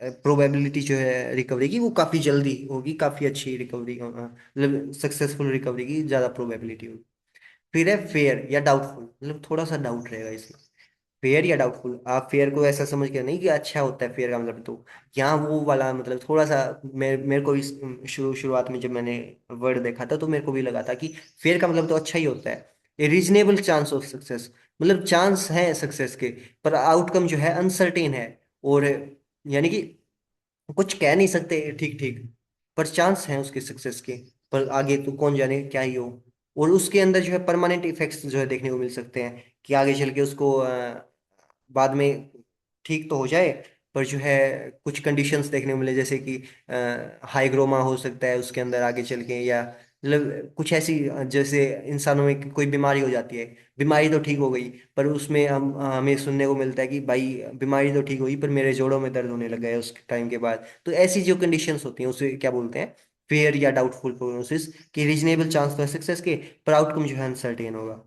प्रोबेबिलिटी जो है रिकवरी की वो काफी जल्दी होगी, काफी अच्छी रिकवरी, मतलब सक्सेसफुल रिकवरी की ज्यादा प्रोबेबिलिटी होगी। फिर है फेयर या डाउटफुल, मतलब थोड़ा सा डाउट रहेगा इसमें। फेयर या डाउटफुल, आप फेयर को ऐसा समझ के नहीं कि अच्छा होता है फेयर का मतलब, तो यहाँ वो वाला मतलब थोड़ा सा, मेरे को भी शुरुआत में जब मैंने वर्ड देखा था तो मेरे को भी लगा था कि फेयर का मतलब तो अच्छा ही होता है। ए रीजनेबल चांस ऑफ सक्सेस, मतलब चांस है सक्सेस के, पर आउटकम जो है अनसर्टेन है। और यानी कि कुछ कह नहीं सकते ठीक ठीक, पर चांस है उसके सक्सेस के, पर आगे तो कौन जाने क्या ही हो। और उसके अंदर जो है परमानेंट इफेक्ट्स जो है देखने को मिल सकते हैं, कि आगे चल के उसको बाद में ठीक तो हो जाए, पर जो है कुछ कंडीशंस देखने को मिले, जैसे कि हाइग्रोमा हो सकता है उसके अंदर आगे चल के, या मतलब कुछ ऐसी जैसे इंसानों में कोई बीमारी हो जाती है, बीमारी तो ठीक हो गई, पर उसमें हम हमें सुनने को मिलता है कि भाई बीमारी तो ठीक हुई पर मेरे जोड़ों में दर्द होने लग गया उस टाइम के बाद। तो ऐसी जो कंडीशंस होती हैं उसे क्या बोलते हैं, फेयर या डाउटफुल प्रोग्नोसिस, कि रीजनेबल चांस तो है सक्सेस के, पर आउटकम जो है अनसर्टेन होगा।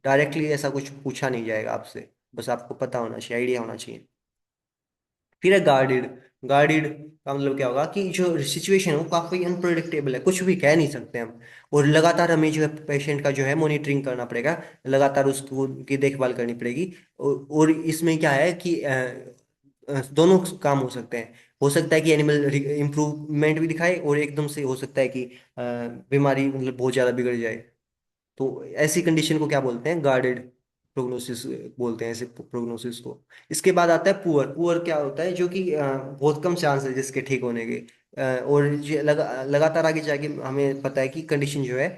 डायरेक्टली ऐसा कुछ पूछा नहीं जाएगा आपसे, बस आपको पता होना चाहिए, आइडिया होना चाहिए। फिर है गार्डेड। गार्डेड का मतलब क्या होगा, कि जो सिचुएशन है वो काफी अनप्रिडिक्टेबल है, कुछ भी कह नहीं सकते हम, और लगातार हमें जो है पेशेंट का जो है मॉनिटरिंग करना पड़ेगा, लगातार उसको की देखभाल करनी पड़ेगी। और इसमें क्या है कि दोनों काम हो सकते हैं। हो सकता है कि एनिमल इम्प्रूवमेंट भी दिखाए, और एकदम से हो सकता है कि बीमारी मतलब बहुत ज्यादा बिगड़ जाए। तो ऐसी कंडीशन को क्या बोलते हैं, गार्डेड प्रोग्नोसिस बोलते हैं ऐसे प्रोग्नोसिस को। इसके बाद आता है पुअर। पुअर क्या होता है, जो कि बहुत कम चांस है जिसके ठीक होने के, और ये लगातार आगे जाके हमें पता है कि कंडीशन जो है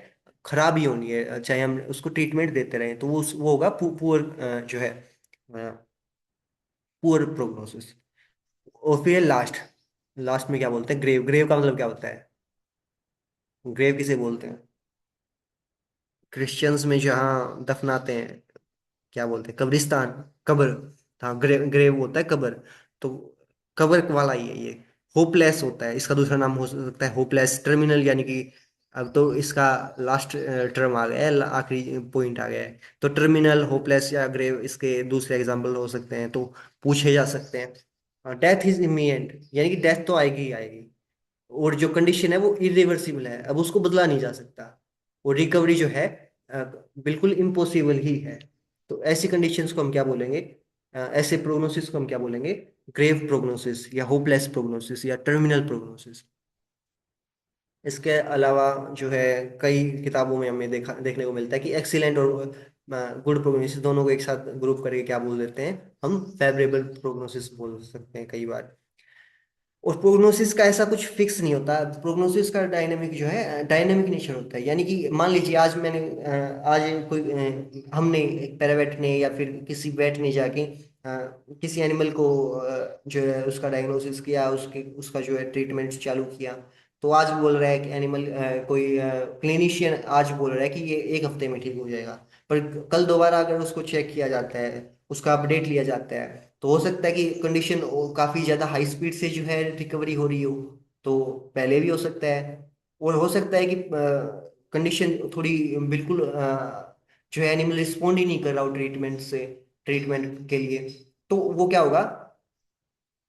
खराब ही होनी है, चाहे हम उसको ट्रीटमेंट देते रहें, तो वो होगा पुअर जो है, पुअर प्रोग्नोसिस। और फिर लास्ट, लास्ट में क्या बोलते हैं, ग्रेव। ग्रेव का मतलब क्या होता है, ग्रेव किसे बोलते हैं, क्रिश्चियंस में जहाँ दफनाते हैं, क्या बोलते हैं, कब्रिस्तान, कब्र। हाँ, ग्रेव होता है कब्र। तो कब्र वाला ही है ये। होपलेस होता है, इसका दूसरा नाम हो सकता है होपलेस टर्मिनल, यानी कि अब तो इसका लास्ट टर्म आ गया है, आखिरी पॉइंट आ गया है। तो टर्मिनल, होपलेस या ग्रेव इसके दूसरे एग्जाम्पल हो सकते हैं, तो पूछे जा सकते हैं। डेथ इज इमिनेंट, यानी कि डेथ तो आएगी ही आएगी, और जो कंडीशन है वो इरिवर्सिबल है, अब उसको बदला नहीं जा सकता। और रिकवरी जो है अ, बिल्कुल इम्पॉसिबल ही है। तो ऐसी कंडीशंस को हम क्या बोलेंगे, ऐसे प्रोग्नोसिस को हम क्या बोलेंगे, ग्रेव प्रोग्नोसिस या होपलेस प्रोग्नोसिस या टर्मिनल प्रोग्नोसिस। इसके अलावा जो है कई किताबों में हमें देखने को मिलता है कि एक्सीलेंट और गुड प्रोग्नोसिस दोनों को एक साथ ग्रुप करके क्या बोल देते हैं, हम फेवरेबल प्रोग्नोसिस बोल सकते हैं कई बार। और प्रोग्नोसिस का ऐसा कुछ फिक्स नहीं होता, प्रोग्नोसिस का डायनेमिक जो है डायनेमिक नेचर होता है। यानी कि मान लीजिए आज मैंने आज कोई हमने एक पैरावेट ने या फिर किसी वेट ने जाके किसी एनिमल को जो है उसका डायग्नोसिस किया, उसके उसका जो है ट्रीटमेंट चालू किया। तो आज बोल रहा है कि एनिमल कोई क्लिनिशियन आज बोल रहा है कि ये एक हफ्ते में ठीक हो जाएगा, पर कल दोबारा अगर उसको चेक किया जाता है, उसका अपडेट लिया जाता है, तो हो सकता है कि कंडीशन काफी ज्यादा हाई स्पीड से जो है रिकवरी हो रही हो, तो पहले भी हो सकता है। और हो सकता है कि कंडीशन थोड़ी बिल्कुल जो है एनिमल रिस्पॉन्ड ही नहीं कर रहा हो ट्रीटमेंट से, ट्रीटमेंट के लिए, तो वो क्या होगा,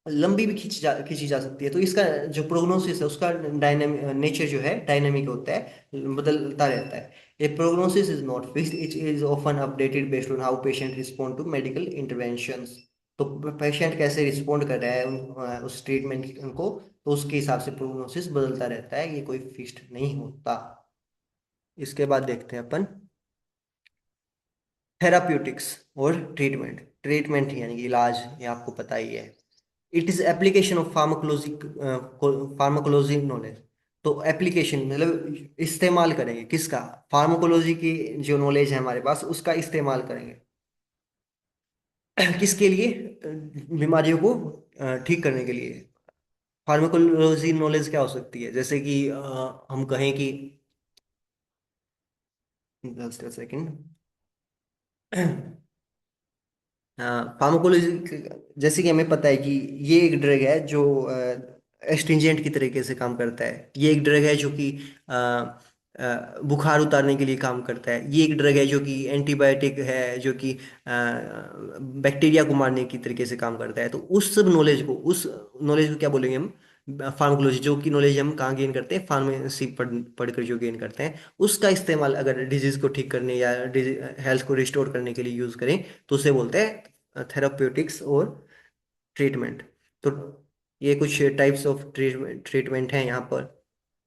लंबी भी खींची जा सकती है। तो इसका जो प्रोग्नोसिस है उसका डायनेमिक नेचर जो है डायनेमिक होता है, बदलता रहता है। A prognosis is not fixed, it is often updated based on how patient respond to medical interventions. तो पेशेंट कैसे रिस्पॉन्ड कर रहा है उस ट्रीटमेंट को, तो उसके हिसाब से प्रोग्नोसिस बदलता रहता है, ये कोई फिक्स्ड नहीं होता। इसके बाद देखते हैं अपन थेराप्यूटिक्स और ट्रीटमेंट। ट्रीटमेंट यानी कि इलाज, ये आपको पता ही है। It is application of pharmacology, pharmacology knowledge. तो एप्लीकेशन मतलब इस्तेमाल करेंगे किसका, फार्माकोलॉजी की जो नॉलेज है हमारे पास उसका इस्तेमाल करेंगे किसके लिए, बीमारियों को ठीक करने के लिए। फार्माकोलॉजी नॉलेज क्या हो सकती है, जैसे कि हम कहें कि, जस्ट अ सेकेंड, फार्माकोलॉजी, जैसे कि हमें पता है कि ये एक ड्रग है जो एस्ट्रिंजेंट की तरीके से काम करता है, ये एक ड्रग है जो कि बुखार उतारने के लिए काम करता है, ये एक ड्रग है जो कि एंटीबायोटिक है, जो कि बैक्टीरिया को मारने की तरीके से काम करता है। तो उस सब नॉलेज को, उस नॉलेज को क्या बोलेंगे हम, फार्माकोलॉजी, जो की नॉलेज हम कहाँ गेन करते हैं, फार्मेसी पढ़कर जो गेन करते हैं, उसका इस्तेमाल अगर डिजीज को ठीक करने या हेल्थ को रिस्टोर करने के लिए यूज करें, तो उसे बोलते हैं थेराप्यूटिक्स और ट्रीटमेंट। तो ये कुछ टाइप्स ऑफ ट्रीटमेंट हैं यहाँ पर।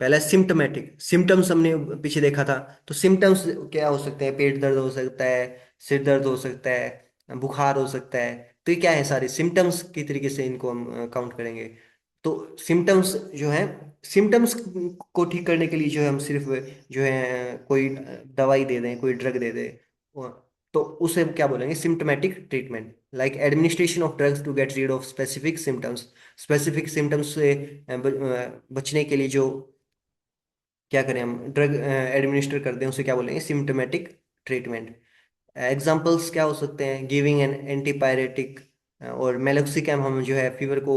पहला सिम्टमेटिक, सिम्टम्स हमने पीछे देखा था। तो सिम्टम्स क्या हो सकते हैं? पेट दर्द हो सकता है, सिर दर्द हो सकता है, बुखार हो सकता है। तो ये क्या है? सारे सिम्टम्स की तरीके से इनको हम काउंट करेंगे। तो सिम्टम्स जो है, सिम्टम्स को ठीक करने के लिए जो है हम सिर्फ जो है कोई दवाई दे दें, कोई ड्रग दे दें, तो उसे क्या बोलेंगे? Symptomatic treatment. Like administration of drugs to get rid of specific symptoms. Specific symptoms से बचने के लिए जो क्या करें हम, ड्रग एडमिनिस्टर करते हैं, उसे क्या बोलेंगे? Symptomatic treatment. एग्जाम्पल्स क्या हो सकते हैं? गिविंग एन एंटीपायरेटिक, और मेलोक्सिकैम हम जो है फीवर को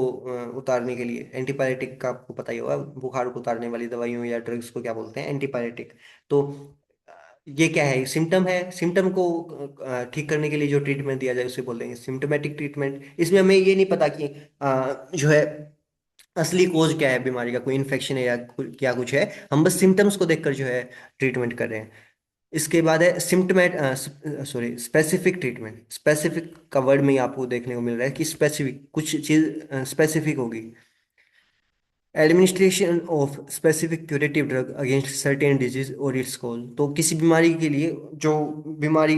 उतारने के लिए, एंटीपायरेटिक का आपको पता ही होगा, बुखार को उतारने वाली दवाइयों या ड्रग्स को क्या बोलते हैं? एंटीपायरेटिक। तो अ, ये क्या है? सिम्टम है। सिम्टम को ठीक करने के लिए जो ट्रीटमेंट दिया जाए उसे बोल देंगे सिम्टोमेटिक ट्रीटमेंट। इसमें हमें ये नहीं पता कि जो है असली कोज क्या है बीमारी का, कोई इन्फेक्शन है या क्या कुछ है। हम बस सिम्टम्स को देखकर जो है ट्रीटमेंट कर रहे हैं। इसके बाद है सिम्टमेट सॉरी स्पेसिफिक ट्रीटमेंट। स्पेसिफिक का वर्ड में ही आपको देखने को मिल रहा है कि स्पेसिफिक कुछ चीज स्पेसिफिक होगी। Administration of specific curative drug against certain disease और इट्स कॉज। तो किसी बीमारी के लिए जो बीमारी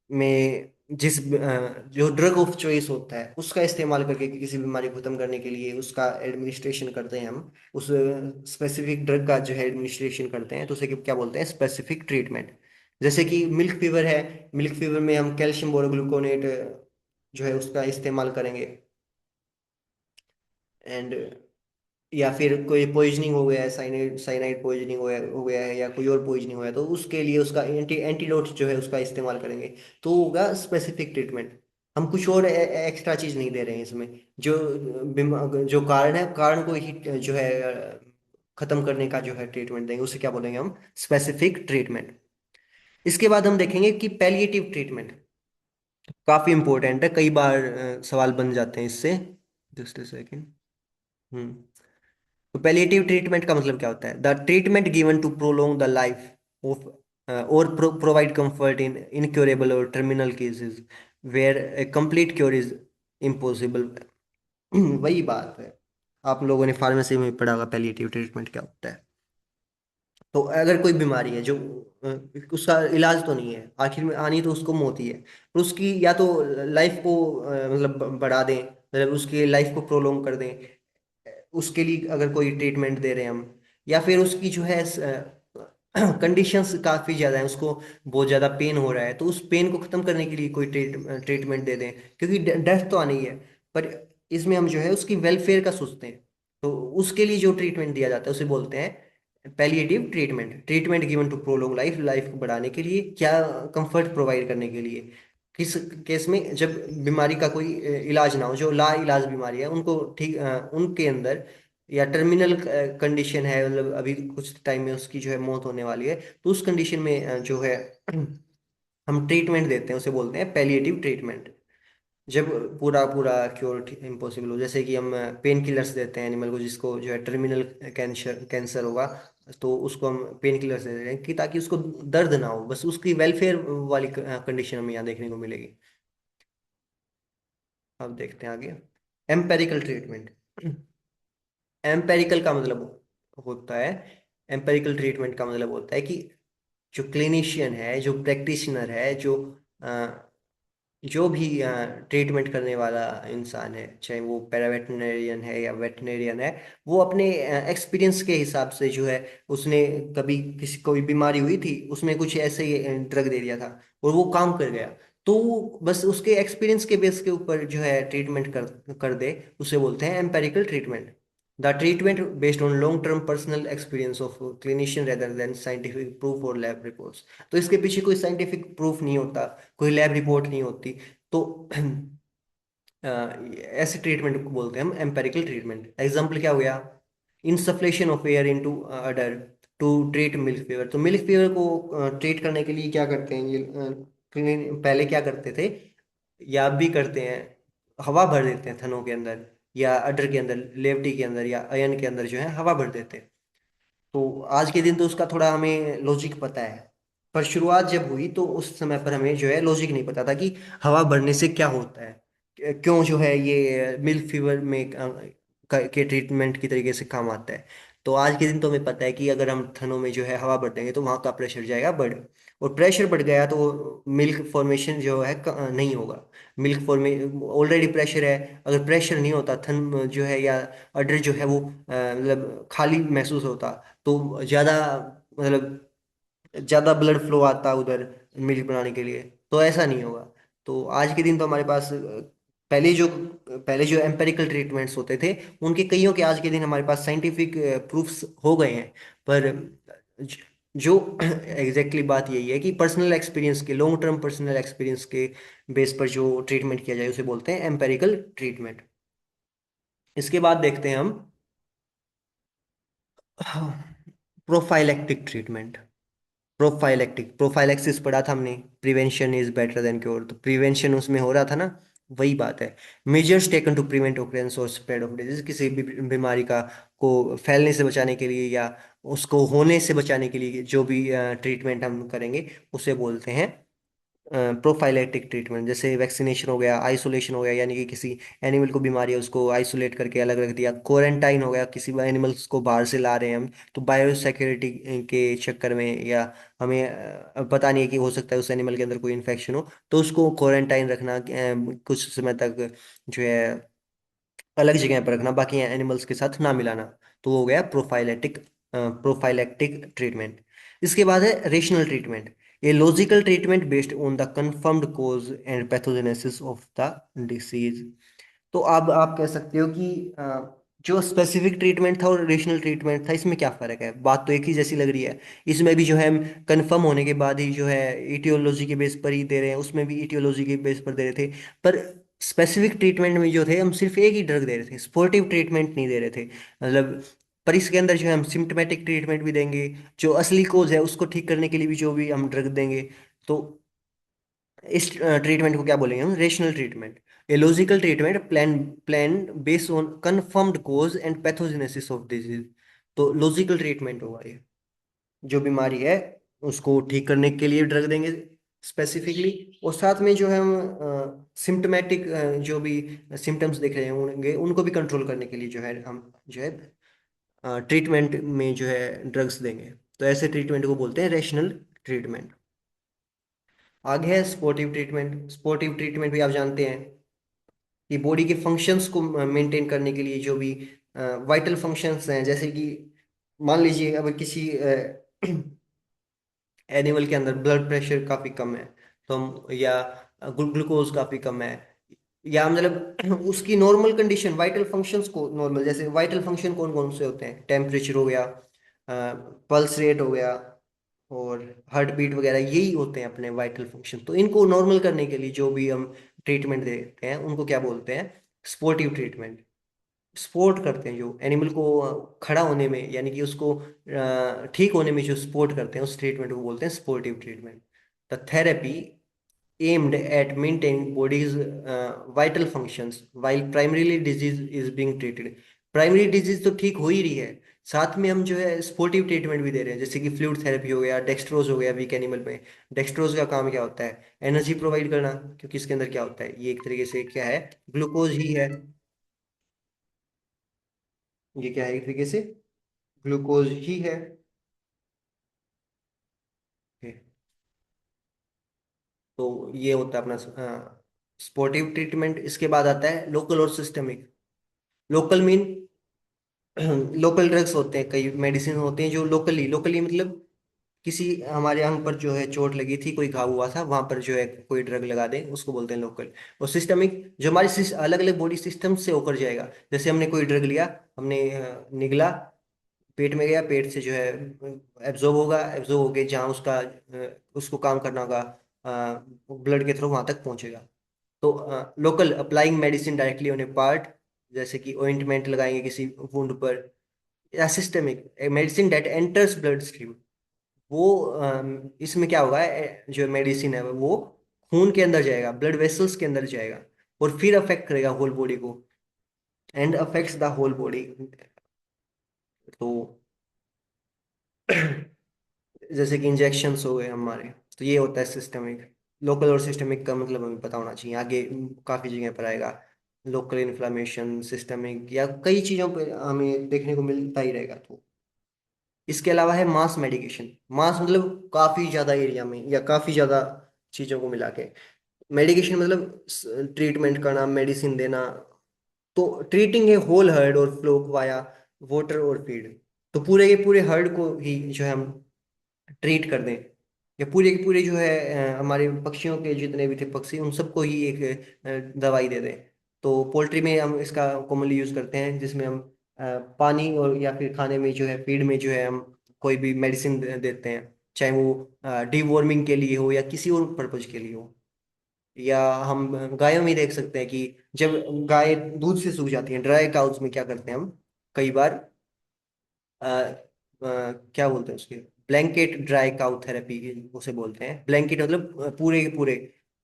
में जो ड्रग ऑफ चॉइस होता है उसका इस्तेमाल करके किसी बीमारी को खत्म करने के लिए उसका एडमिनिस्ट्रेशन करते हैं हम। उस स्पेसिफिक ड्रग का जो है एडमिनिस्ट्रेशन करते हैं, तो उसे क्या बोलते हैं? Specific treatment. जैसे कि मिल्क फीवर है, मिल्क फीवर में हम कैल्शियम बोरोग्लूकोनेट जो है उसका इस्तेमाल करेंगे। एंड या फिर कोई पॉइजनिंग हो गया है, साइनाइड साइनाइड पॉइजनिंग हो गया है, या कोई और पॉइजनिंग हो गया है, तो उसके लिए उसका एंटीडोट जो है उसका इस्तेमाल करेंगे। तो होगा स्पेसिफिक ट्रीटमेंट। हम कुछ और एक्स्ट्रा चीज नहीं दे रहे हैं इसमें। जो जो कारण है, कारण को ही जो है खत्म करने का जो है ट्रीटमेंट देंगे, उसे क्या बोलेंगे हम? Specific treatment. इसके बाद हम देखेंगे कि पैलिएटिव ट्रीटमेंट काफी इंपॉर्टेंट है, कई बार सवाल बन जाते हैं इससे। Just second. हम्म। तो पैलिएटिव ट्रीटमेंट का मतलब क्या होता है? The treatment given to prolong the life of और प्रोवाइड कंफर्ट इन इनक्योरेबल और terminal cases where a complete cure is impossible. वही बात है, आप लोगों ने फार्मेसी में पढ़ा होगा पैलिएटिव ट्रीटमेंट क्या होता है। तो अगर कोई बीमारी है जो उसका इलाज तो नहीं है, आखिर में आनी तो उसको मौत ही है, तो उसकी या तो लाइफ को मतलब बढ़ा दें, मतलब उसकी लाइफ को प्रोलोंग कर दें, उसके लिए अगर कोई ट्रीटमेंट दे रहे हैं हम, या फिर उसकी जो है कंडीशंस काफ़ी ज़्यादा है, उसको बहुत ज़्यादा पेन हो रहा है, तो उस पेन को ख़त्म करने के लिए कोई ट्रीटमेंट दे दें, क्योंकि डेथ तो आनी ही है। पर इसमें हम जो है उसकी वेलफेयर का सोचते हैं। तो उसके लिए जो ट्रीटमेंट दिया जाता है उसे बोलते हैं palliative treatment. Treatment given to prolong life, life को बढ़ाने के लिए, क्या कंफर्ट प्रोवाइड करने के लिए। किस केस में? जब बीमारी का कोई इलाज ना हो, जो ला इलाज बीमारी है उनको ठीक उनके अंदर, या टर्मिनल कंडीशन है, मतलब अभी कुछ टाइम में उसकी जो है मौत होने वाली है, तो उस कंडीशन में जो है हम ट्रीटमेंट देते हैं, उसे बोलते हैं पैलिएटिव ट्रीटमेंट। जब पूरा पूरा क्योर इम्पॉसिबल हो, जैसे कि हम पेन किलर्स देते हैं एनिमल को, जिसको जो है टर्मिनल कैंसर कैंसर होगा, तो उसको हम पेन किलर्स दे रहे हैं कि ताकि उसको दर्द ना हो, बस उसकी वेलफेयर वाली कंडीशन हमें यहाँ देखने को मिलेगी। अब देखते हैं आगे, एम्पेरिकल ट्रीटमेंट। एम्पेरिकल का मतलब होता है, एम्पेरिकल ट्रीटमेंट का मतलब होता है कि जो क्लिनिशियन है, जो प्रैक्टिशनर है, जो भी ट्रीटमेंट करने वाला इंसान है, चाहे वो पैरावेटनरियन है या वेटनरियन है, वो अपने एक्सपीरियंस के हिसाब से जो है, उसने कभी किसी कोई बीमारी हुई थी, उसमें कुछ ऐसे ही ड्रग दे दिया था और वो काम कर गया, तो वो बस उसके एक्सपीरियंस के बेस के ऊपर जो है ट्रीटमेंट कर दे, उसे बोलते हैं empirical treatment. The treatment based on long term personal experience of clinician rather than scientific proof और लैब रिपोर्ट्स। तो इसके पीछे कोई साइंटिफिक प्रूफ नहीं होता, कोई लैब रिपोर्ट नहीं होती। तो ऐसे ट्रीटमेंट को बोलते हैं हम एम्पेरिकल ट्रीटमेंट। एग्जाम्पल क्या हो गया? Insufflation of air into udder to treat milk fever. तो मिल्क फीवर को ट्रीट करने के लिए क्या करते हैं ये पहले क्या करते थे, या अब भी करते हैं, हवा भर देते हैं थनों के अंदर, या अडर के अंदर, लेवटी के अंदर या अयन के अंदर जो है हवा भर देते हैं। तो आज के दिन तो उसका थोड़ा हमें लॉजिक पता है, पर शुरुआत जब हुई तो उस समय पर हमें जो है लॉजिक नहीं पता था कि हवा भरने से क्या होता है, क्यों जो है ये मिल्क फीवर में के ट्रीटमेंट की तरीके से काम आता है। तो आज के दिन तो हमें पता है कि अगर हम थनों में जो है हवा भर देंगे तो वहाँ का प्रेशर जाएगा बढ़, और प्रेशर बढ़ गया तो मिल्क फॉर्मेशन जो है नहीं होगा। मिल्क फॉर्मे ऑलरेडी प्रेशर है, अगर प्रेशर नहीं होता थन जो है या अडर जो है वो मतलब खाली महसूस होता, तो ज़्यादा मतलब ज़्यादा ब्लड फ्लो आता उधर मिल्क बनाने के लिए, तो ऐसा नहीं होगा। तो आज के दिन तो हमारे पास पहले जो पहले जो एम्पेरिकल ट्रीटमेंट्स होते थे उनके कईयों के आज के दिन हमारे पास साइंटिफिक प्रूफ्स हो गए हैं। पर ज- जो एग्जैक्टली बात यही है कि पर्सनल एक्सपीरियंस के, लॉन्ग टर्म पर्सनल एक्सपीरियंस के बेस पर जो ट्रीटमेंट किया जाए उसे बोलते हैं एम्पेरिकल ट्रीटमेंट। इसके बाद देखते हैं हम प्रोफाइलेक्टिक ट्रीटमेंट। प्रोफाइलेक्सिस पढ़ा था हमने, prevention is better than cure, तो प्रिवेंशन उसमें हो रहा था ना, वही बात है। Measures taken to prevent occurrence और स्प्रेड ऑफ डिजीज, किसी भी बीमारी का को फैलने से बचाने के लिए या उसको होने से बचाने के लिए जो भी ट्रीटमेंट हम करेंगे उसे बोलते हैं प्रोफाइलेटिक ट्रीटमेंट। जैसे वैक्सीनेशन हो गया, आइसोलेशन हो गया, यानी कि किसी एनिमल को बीमारी है उसको आइसोलेट करके अलग रख दिया, क्वारंटाइन हो गया, किसी एनिमल्स को बाहर से ला रहे हैं हम तो बायो सिक्योरिटी के चक्कर में, या हमें पता नहीं है कि हो सकता है उस एनिमल के अंदर कोई इन्फेक्शन हो, तो उसको क्वारंटाइन रखना, कुछ समय तक जो है अलग जगह पर रखना, बाकी एनिमल्स के साथ ना मिलाना, तो वो हो गया प्रोफाइलेक्टिक ट्रीटमेंट। इसके बाद है rational treatment, a logical treatment based on the confirmed cause and pathogenesis of the disease. तो अब आप कह सकते हो कि जो स्पेसिफिक ट्रीटमेंट था और रेशनल ट्रीटमेंट था इसमें क्या फ़र्क है, बात तो एक ही जैसी लग रही है। इसमें भी जो है कंफर्म होने के बाद ही जो है ईटियोलॉजी के बेस पर ही दे रहे हैं, उसमें भी ईटियोलॉजी के बेस पर दे रहे थे। पर स्पेसिफिक ट्रीटमेंट में जो थे हम सिर्फ एक ही ड्रग दे रहे थे, स्पोर्टिव ट्रीटमेंट नहीं दे रहे थे मतलब। पर इसके अंदर जो है हम सिम्टोमेटिक ट्रीटमेंट भी देंगे, जो असली कोज है उसको ठीक करने के लिए भी जो भी हम ड्रग देंगे। तो इस ट्रीटमेंट को क्या बोलेंगे हम, rational treatment. A logical treatment plan plan based on confirmed cause and pathogenesis of disease. तो लॉजिकल ट्रीटमेंट होगा ये, जो बीमारी है उसको ठीक करने के लिए ड्रग देंगे स्पेसिफिकली, और साथ में जो है हम सिम्टोमेटिक जो भी सिम्टम्स दिख रहे होंगे उनको भी कंट्रोल करने के लिए जो है हम जो है ट्रीटमेंट में जो है ड्रग्स देंगे। तो ऐसे ट्रीटमेंट को बोलते हैं रेशनल ट्रीटमेंट। आगे है स्पोर्टिव ट्रीटमेंट। स्पोर्टिव ट्रीटमेंट भी आप जानते हैं कि बॉडी के फंक्शंस को मेंटेन करने के लिए जो भी वाइटल फंक्शंस हैं, जैसे कि मान लीजिए अगर किसी एनिमल के अंदर ब्लड प्रेशर काफ़ी कम है, तो हम या ग्लूकोज काफ़ी कम है, या मतलब उसकी नॉर्मल कंडीशन वाइटल फंक्शंस को नॉर्मल, जैसे वाइटल फंक्शन कौन कौन से होते हैं, टेम्परेचर हो गया, पल्स रेट हो गया, और हार्ट बीट वगैरह, यही होते हैं अपने वाइटल फंक्शन। तो इनको नॉर्मल करने के लिए जो भी हम ट्रीटमेंट देते हैं उनको क्या बोलते हैं, स्पोर्टिव ट्रीटमेंट। सपोर्ट करते हैं जो एनिमल को खड़ा होने में, यानी कि उसको ठीक होने में जो सपोर्ट करते हैं उस ट्रीटमेंट को बोलते हैं sportive treatment. The therapy aimed at maintaining bodies vital functions while primarily disease is being treated. Primary disease तो ठीक हो ही रही है, साथ में हम जो है स्पोर्टिव ट्रीटमेंट भी दे रहे हैं, जैसे कि फ्लूइड थेरेपी हो गया, डेक्सट्रोज हो गया वीक एनिमल में। डेक्सट्रोज का काम क्या होता है, एनर्जी प्रोवाइड करना, क्योंकि इसके अंदर क्या होता है, ये एक तरीके से क्या है, ग्लूकोज ही है। ये क्या है, एक तरीके से ग्लूकोज ही है। तो ये होता है अपना स्पोर्टिव ट्रीटमेंट। इसके बाद आता है लोकल और systemic. Local mean local drugs होते हैं, कई मेडिसिन होते हैं जो लोकली, लोकली मतलब किसी हमारे अंग पर जो है चोट लगी थी, कोई घाव हुआ था, वहां पर जो है कोई ड्रग लगा दें उसको बोलते हैं लोकल। और सिस्टमिक जो हमारे अलग अलग बॉडी सिस्टम से होकर जाएगा, जैसे हमने कोई ड्रग लिया, हमने निगला, पेट में गया, पेट से जो है एब्जॉर्ब होगा, एब्जॉर्ब होके जहाँ उसका उसको काम करना होगा ब्लड के थ्रू वहां तक पहुंचेगा। तो local applying medicine directly on A part, जैसे कि ऑइंटमेंट लगाएंगे किसी वुंड पर। या systemic medicine that enters blood stream, वो इसमें क्या होगा, जो मेडिसिन है वो खून के अंदर जाएगा, ब्लड वेसल्स के अंदर जाएगा, और फिर अफेक्ट करेगा होल बॉडी को। And affects the whole body. तो जैसे कि इंजेक्शंस हो गए हमारे, तो ये होता है सिस्टमिक। लोकल और सिस्टमिक का मतलब हमें पता होना चाहिए, आगे काफी जगह पर आएगा। लोकल इन्फ्लामेशन, सिस्टमिक, या कई चीजों पे हमें देखने को मिलता ही रहेगा। तो इसके अलावा है मास मेडिकेशन। मास मतलब काफी ज्यादा एरिया में या काफी ज्यादा चीजों को मिला के। मेडिकेशन मतलब ट्रीटमेंट करना, मेडिसिन देना। तो ट्रीटिंग है होल हर्ड और फ्लोक वाया वाटर और फीड। तो पूरे के पूरे हर्ड को ही जो है हम ट्रीट कर दें, या पूरे के पूरे जो है हमारे पक्षियों के जितने भी थे पक्षी, उन सबको ही एक दवाई दे दें। तो पोल्ट्री में हम इसका कॉमनली यूज करते हैं, जिसमें हम पानी और या फिर खाने में जो है, फीड में जो है, हम कोई भी मेडिसिन देते हैं, चाहे वो डीवॉर्मिंग के लिए हो या किसी और पर्पज के लिए हो। या हम गायों में देख सकते हैं कि जब गाय दूध से सूख जाती है, ड्राई काउज में क्या करते हैं हम कई बार, क्या बोलते हैं उसके, ब्लैंकेट ड्राई काउ थेरेपी उसे बोलते हैं। ब्लैंकेट मतलब पूरे के पूरे,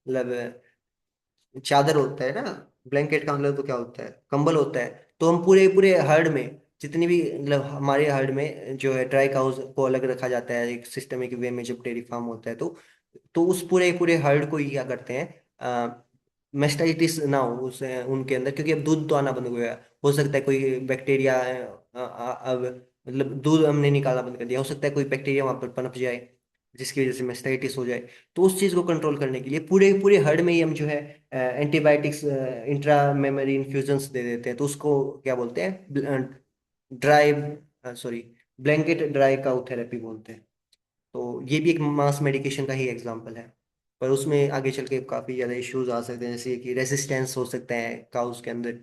मतलब चादर होता है ना। ब्लैंकेट का मतलब तो क्या होता है, कंबल होता है। तो हम पूरे पूरे हर्ड में, जितनी भी मतलब हमारे हर्ड में जो है ड्राई काउस को अलग रखा जाता है एक सिस्टमिक वे में, जब डेयरी फार्म होता है तो उस पूरे पूरे हर्ड को ही क्या करते हैं, मेस्टाइटिस ना हो उस उनके अंदर, क्योंकि अब दूध तो आना बंद हो गया है। हो सकता है कोई बैक्टीरिया अब मतलब दूध हमने निकालना बंद कर दिया, हो सकता है कोई बैक्टीरिया वहां पर पनप जाए, जिसकी वजह से मेस्टाइटिस हो जाए। तो उस चीज को कंट्रोल करने के लिए पूरे पूरे हर्ड में ही हम जो है एंटीबायोटिक्स, इंट्रा मेमरी इन्फ्यूजन्स दे देते हैं। तो उसको क्या बोलते हैं, dry, sorry, blanket dry cow therapy बोलते हैं। तो ये भी एक मास मेडिकेशन का ही एग्जांपल है। पर उसमें आगे चल के काफ़ी ज़्यादा इश्यूज आ सकते हैं, जैसे कि रेसिस्टेंस हो सकता है काउस के अंदर,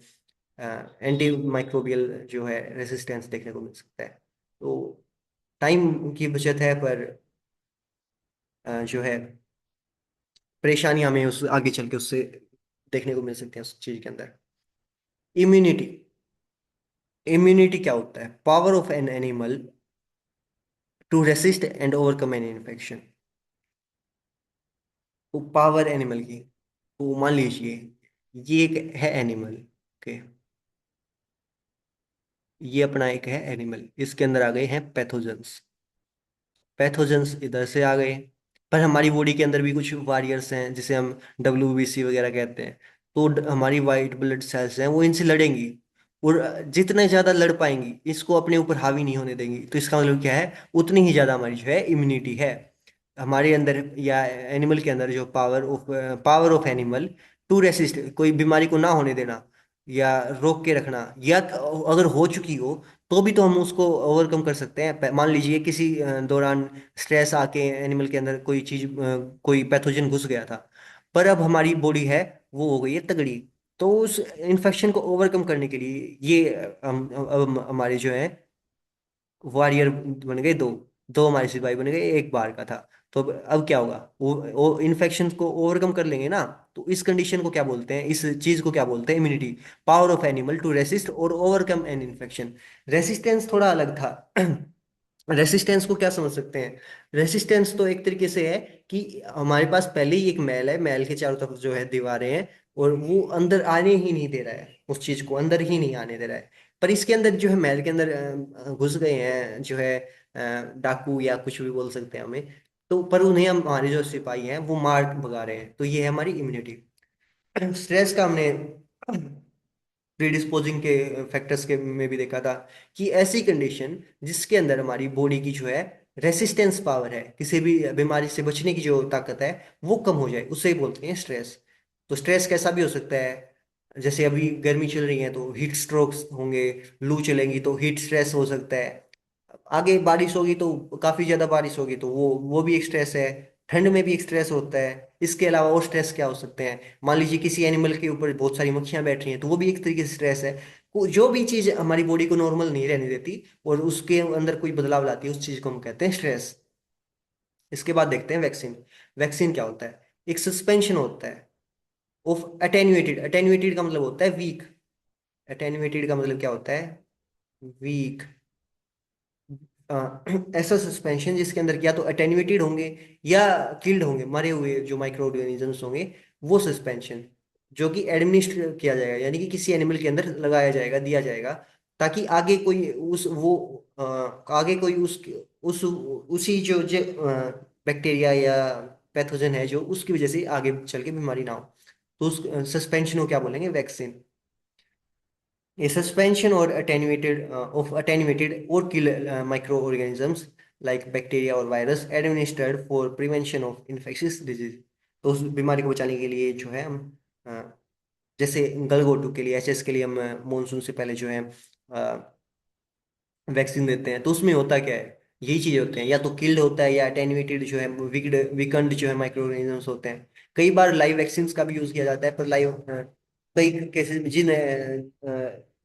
एंटी माइक्रोबियल जो है रेसिस्टेंस देखने को मिल सकता है। तो टाइम की बचत है, पर जो है परेशानी हमें उस आगे चल के उससे देखने को मिल सकती है उस चीज़ के अंदर। इम्यूनिटी। इम्यूनिटी क्या होता है? Power of an animal to resist and overcome an infection. वो पावर एनिमल की, तो मान लीजिए ये एक है एनिमल, ओके, ये अपना एक है एनिमल, इसके अंदर आ गए हैं पैथोजेंस। पैथोजेंस इधर से आ गए, पर हमारी बॉडी के अंदर भी कुछ वॉरियर्स हैं, जिसे हम WBC वगैरह कहते हैं। तो हमारी वाइट ब्लड सेल्स हैं, वो इनसे लड़ेंगी, और जितने ज्यादा लड़ पाएंगी, इसको अपने ऊपर हावी नहीं होने देंगी। तो इसका मतलब क्या है, उतनी ही ज्यादा हमारी जो है इम्यूनिटी है हमारे अंदर, या एनिमल के अंदर जो power of animal to resist, कोई बीमारी को ना होने देना या रोक के रखना, या अगर हो चुकी हो तो भी तो हम उसको ओवरकम कर सकते हैं। मान लीजिए किसी दौरान स्ट्रेस आके एनिमल के अंदर कोई चीज, कोई पैथोजन घुस गया था, पर अब हमारी बॉडी है वो हो गई है तगड़ी। तो उस इन्फेक्शन को ओवरकम करने के लिए ये अब हमारे जो है वॉरियर बन गए दो, दो हमारे सिपाही बन गए, एक बार का था। तो अब क्या होगा, वो इन्फेक्शन को ओवरकम कर लेंगे ना। तो इस कंडीशन को क्या बोलते हैं, इस चीज को क्या बोलते हैं, immunity. Power of animal to resist और ओवरकम एन इन्फेक्शन। रेसिस्टेंस थोड़ा अलग था। रेसिस्टेंस को क्या समझ सकते हैं? रेसिस्टेंस तो एक तरीके से है कि हमारे पास पहले ही एक मैल है, मैल के चारों तरफ जो है दीवारें हैं, और वो अंदर आने ही नहीं दे रहा है, उस चीज को अंदर ही नहीं आने दे रहा है। पर इसके अंदर जो है, महल के अंदर घुस गए हैं जो है डाकू, या कुछ भी बोल सकते हैं हमें। तो पर उन्हें हम, हमारे जो सिपाही हैं वो मार भगा रहे हैं। तो ये है हमारी इम्यूनिटी। स्ट्रेस का हमने प्रीडिस्पोजिंग के फैक्टर्स के में भी देखा था, कि ऐसी कंडीशन जिसके अंदर हमारी बॉडी की जो है रेसिस्टेंस पावर है, किसी भी बीमारी से बचने की जो ताकत है वो कम हो जाए, उसे ही बोलते हैं स्ट्रेस। तो स्ट्रेस कैसा भी हो सकता है, जैसे अभी गर्मी चल रही है तो हीट स्ट्रोक्स होंगे, लू चलेंगी तो हीट स्ट्रेस हो सकता है। आगे बारिश होगी तो काफी ज्यादा बारिश होगी तो वो भी एक स्ट्रेस है। ठंड में भी एक स्ट्रेस होता है। इसके अलावा और स्ट्रेस क्या हो सकते हैं, मान लीजिए किसी एनिमल के ऊपर बहुत सारी मक्खियां बैठ रही हैं, तो वो भी एक तरीके से स्ट्रेस है। जो भी चीज हमारी बॉडी को नॉर्मल नहीं रहने देती और उसके अंदर कोई बदलाव लाती है, उस चीज को हम कहते हैं स्ट्रेस। इसके बाद देखते हैं वैक्सीन। वैक्सीन क्या होता है? एक सस्पेंशन होता है ऑफ अटेन्यूएटेड। अटेन्यूएटेड का मतलब होता है वीक। अटेन्यूएटेड का मतलब क्या होता है? वीक। ऐसा सस्पेंशन जिसके अंदर या तो अटेन्यूएटेड होंगे या किल्ड होंगे, मरे हुए जो माइक्रो ऑर्गेनिजम्स होंगे, वो सस्पेंशन। जो कि एडमिनिस्टर किया जाएगा, यानी कि किसी एनिमल के अंदर लगाया जाएगा, दिया जाएगा, ताकि आगे कोई उस वो आगे कोई उस उसी जो बैक्टीरिया या पैथोजन है जो उसकी वजह से आगे चल के बीमारी ना हो। तो उस सस्पेंशन को क्या बोलेंगे? Vaccine. A suspension or attenuated of attenuated or kill microorganisms like bacteria or virus administered for prevention of infectious disease। तो उस बीमारी को बचाने के लिए जो है हम अ, जैसे गलघोटू के लिए, एचएस के लिए हम मानसून से पहले जो है वैक्सीन देते हैं। तो उसमें होता क्या है? यही चीजें होते हैं, या तो किल्ड होता है या अटेन्युएटेड जो है विकड विकंड जो है माइक्रो ऑर्गेनिजम्स होते हैं। कई बार लाइव वैक्सीन का भी यूज किया जाता है, पर लाइव कई केसेस में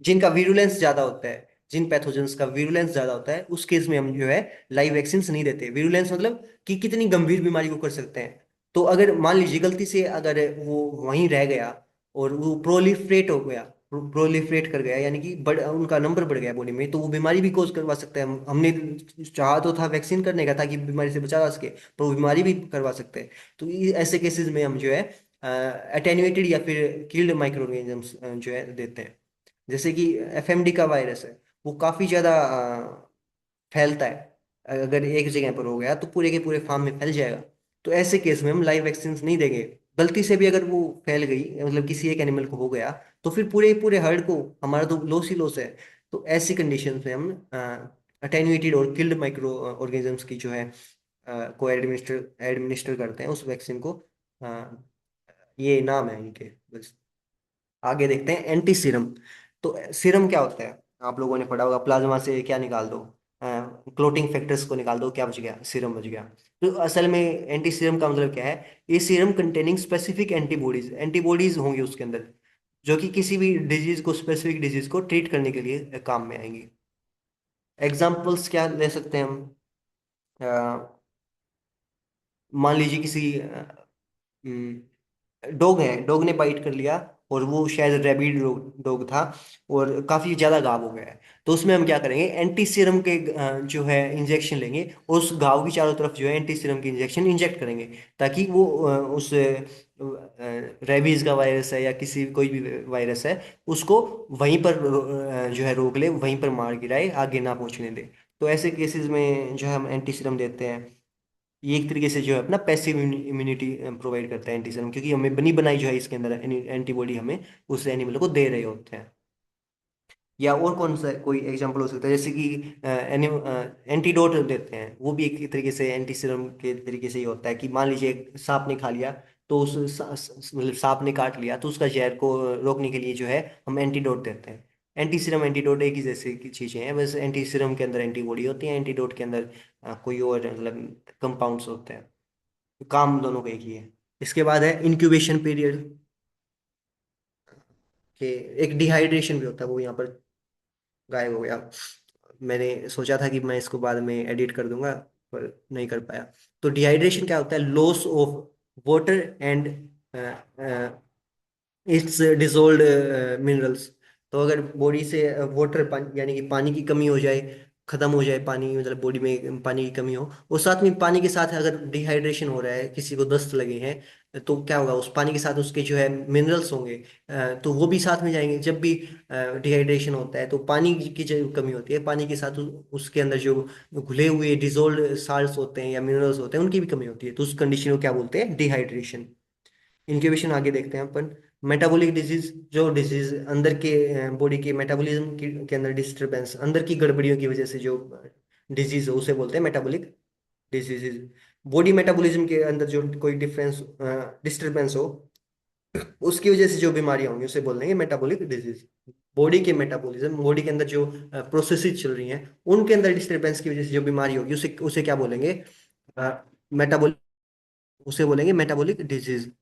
जिनका वीरुलेंस ज्यादा होता है, जिन पैथोजेंस का वीरुलेंस ज्यादा होता है, उस केस में हम जो है लाइव वैक्सीन नहीं देते। वीरुलेंस मतलब कि कितनी गंभीर बीमारी को कर सकते हैं। तो अगर मान लीजिए गलती से अगर वो वहीं रह गया और वो प्रोलिफरेट हो गया, प्रोलिफरेट कर गया, यानी कि उनका नंबर बढ़ गया बॉडी में, तो वो बीमारी भी कोज करवा सकता है। हमने चाहा तो था वैक्सीन करने का ताकि बीमारी से बचा जा सके, पर वो बीमारी भी करवा सकते हैं। तो ऐसे केसेस में हम जो है अटेन्युएटेड या फिर किल्ड माइक्रो ऑर्गेनिजम्स जो है देते हैं। जैसे कि एफएमडी का वायरस है, वो काफी ज्यादा फैलता है। अगर एक जगह पर हो गया तो पूरे के पूरे फार्म में फैल जाएगा। तो ऐसे केस में हम लाइव वैक्सीन नहीं देंगे। गलती से भी अगर वो फैल गई, मतलब किसी एक एनिमल को हो गया, तो फिर पूरे पूरे हर्ड को हमारा तो लॉस ही लॉस है। तो ऐसी कंडीशन में हम अटेन्यूएटेड और किल्ड माइक्रो ऑर्गेनिजम्स की जो है को एडमिनिस्टर एडमिनिस्टर करते हैं उस वैक्सीन को। अ, ये नाम है इनके बस। आगे देखते हैं एंटी सीरम। तो सीरम क्या होता है? आप लोगों ने पढ़ा होगा, प्लाज्मा से क्या निकाल दो, क्लोटिंग फैक्टर्स को निकाल दो, क्या बच गया? सीरम बच गया। तो असल में एंटी सीरम का मतलब क्या है? ये serum containing specific antibodies, antibodies होंगी उसके अंदर, जो कि किसी भी डिजीज को, स्पेसिफिक डिजीज को ट्रीट करने के लिए काम में आएंगी। एग्जाम्पल्स क्या ले सकते हैं हम? अ, मान लीजिए किसी डॉग है, डॉग ने बाइट कर लिया, और वो शायद रेबिड डॉग था, और काफी ज्यादा घाव हो गया है। तो उसमें हम क्या करेंगे? एंटी सीरम के जो है इंजेक्शन लेंगे, और उस घाव की चारों तरफ जो है एंटी सीरम की इंजेक्शन इंजेक्ट करेंगे, ताकि वो उस रेबीज का वायरस है या किसी कोई भी वायरस है, उसको वहीं पर जो है रोक ले, वहीं पर मार गिराए, आगे ना पहुंचने दे। तो ऐसे केसेस में जो है हम एंटी सीरम देते हैं। ये एक तरीके से जो है अपना पैसिव इम्यूनिटी प्रोवाइड करता है एंटी सीरम, क्योंकि हमें बनी बनाई जो है इसके अंदर एंटीबॉडी हमें उस एनिमल को दे रहे होते हैं। या और कौन सा कोई एग्जांपल हो सकता है? जैसे कि एंटीडोट देते हैं, वो भी एक तरीके से एंटी सीरम के तरीके से ही होता है। कि मान लीजिए एक सांप ने खा लिया, तो मतलब सांप ने काट लिया, तो उसका जहर को रोकने के लिए जो है हम एंटीडोट देते हैं। एंटी सीरम एंटीडोट एक ही जैसे की चीजें हैं, बस एंटी सीरम के अंदर एंटीबॉडी होती है, एंटीडोट के अंदर कोई और मतलब कंपाउंड्स होते हैं। काम दोनों का एक ही है। इसके बाद है इंक्यूबेशन पीरियड, कि एक डिहाइड्रेशन भी होता है, वो यहाँ पर गायब हो गया। मैंने सोचा था कि मैं इसको बाद में एडिट कर दूंगा, पर नहीं कर पाया। तो डिहाइड्रेशन क्या होता है? Loss of water and it's dissolved minerals. तो अगर बॉडी से वाटर, पानी यानी कि पानी की कमी हो जाए, खत्म हो जाए पानी, मतलब बॉडी में पानी की कमी हो, और साथ में पानी के साथ अगर डिहाइड्रेशन हो रहा है, किसी को दस्त लगे हैं, तो क्या होगा? उस पानी के साथ उसके जो है मिनरल्स होंगे, तो वो भी साथ में जाएंगे। जब भी डिहाइड्रेशन होता है तो पानी की जो कमी होती है, पानी के साथ उसके अंदर जो घुले हुए डिजोल्व साल्ट्स होते हैं या मिनरल्स होते हैं, उनकी भी कमी होती है। तो उस कंडीशन को क्या बोलते हैं? डिहाइड्रेशन। इंक्यूबेशन आगे देखते हैं अपन। मेटाबॉलिक डिजीज, जो डिजीज अंदर के बॉडी के मेटाबॉलिज्म के अंदर डिस्टरबेंस, अंदर की गड़बड़ियों की वजह से जो डिजीज हो, उसे बोलते हैं मेटाबॉलिक डिजीजेज। बॉडी मेटाबॉलिज्म के अंदर जो कोई डिफरेंस, डिस्टरबेंस हो, उसकी वजह से जो बीमारियां होंगी उसे बोल देंगे मेटाबॉलिक डिजीज। बॉडी के मेटाबॉलिज्म, बॉडी के अंदर जो प्रोसेसेस चल रही हैं, उनके अंदर डिस्टरबेंस की वजह से जो बीमारी होगी, उसे उसे क्या बोलेंगे? मेटाबॉलिक, उसे बोलेंगे मेटाबॉलिक डिजीज।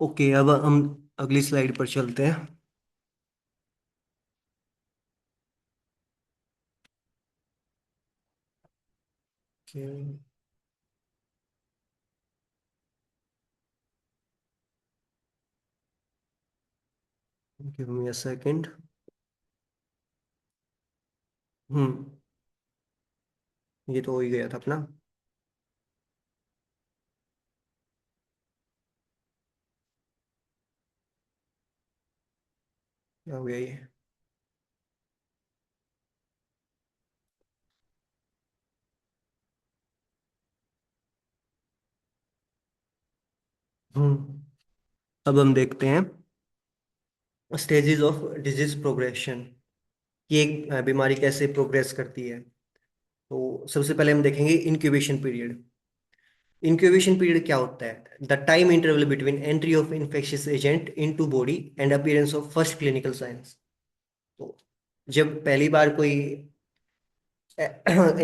ओके, अब हम अगली स्लाइड पर चलते हैं। Okay. Give me a second. Hmm. ये तो हो ही गया था अपना। क्या हो गया ये? हम्म। अब हम देखते हैं स्टेजेस ऑफ डिजीज प्रोग्रेशन, कि एक बीमारी कैसे प्रोग्रेस करती है। तो सबसे पहले हम देखेंगे इंक्यूबेशन पीरियड। इंक्यूबेशन पीरियड क्या होता है? The time interval between entry of infectious agent into body and appearance of first clinical science. तो जब पहली बार कोई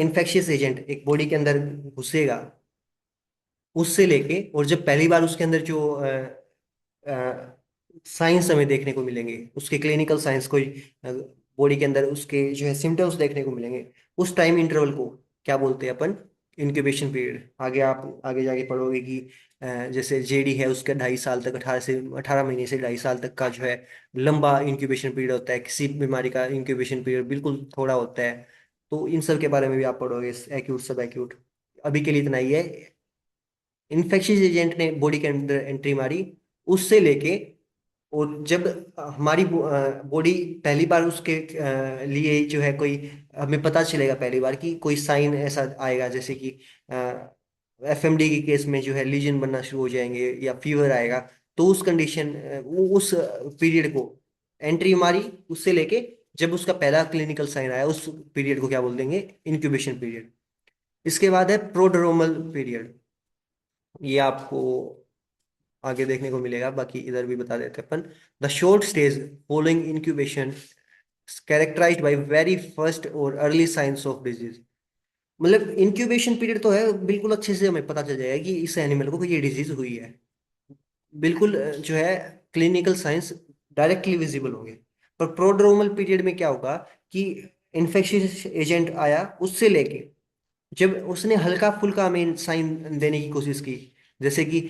इन्फेक्शियस एजेंट एक बॉडी के अंदर घुसेगा, उससे लेके और जब पहली बार उसके अंदर जो साइंस हमें देखने को मिलेंगे, उसके क्लिनिकल साइंस, कोई बॉडी के अंदर उसके जो है सिम्टम्स देखने को मिलेंगे, उस टाइम इंटरवल को क्या बोलते हैं अपन? Incubation period. आगे आप आगे जाके पढ़ोगे कि जैसे जेडी है, उसका 2.5 साल तक, 18 महीने से 2.5 साल तक का जो है लंबा इंक्यूबेशन पीरियड होता है। किसी बीमारी का इंक्यूबेशन पीरियड बिल्कुल थोड़ा होता है। तो इन सब के बारे में भी आप पढ़ोगे, एक्यूट सब एक्यूट। अभी के लिए इतना ही है। इन्फेक्शियस एजेंट ने बॉडी के अंदर एंट्री मारी, उससे लेके और जब हमारी बॉडी पहली बार उसके लिए जो है कोई, हमें पता चलेगा पहली बार कि कोई साइन ऐसा आएगा, जैसे कि एफएमडी के केस में जो है लीजन बनना शुरू हो जाएंगे या फीवर आएगा। तो उस कंडीशन, उस पीरियड को एंट्री मारी, उससे लेके जब उसका पहला क्लिनिकल साइन आया, उस पीरियड को क्या बोल देंगे? Incubation period. इसके बाद है प्रोड्रोमल पीरियड। ये आपको आगे देखने को मिलेगा, बाकी इधर भी बता देते हैं अपन। The short stage following incubation characterised by very first और अर्ली साइंस ऑफ डिजीज। मतलब इंक्यूबेशन पीरियड तो है, बिल्कुल अच्छे से हमें पता चल जाएगा कि इस एनिमल को ये डिजीज हुई है। बिल्कुल जो है क्लिनिकल साइंस डायरेक्टली विजिबल होंगे। पर प्रोड्रोमल पीरियड में क्या होगा कि इन्फेक्शियस एजेंट आया, उससे लेके जब उसने हल्का फुल्का हमें साइन देने की कोशिश की, जैसे कि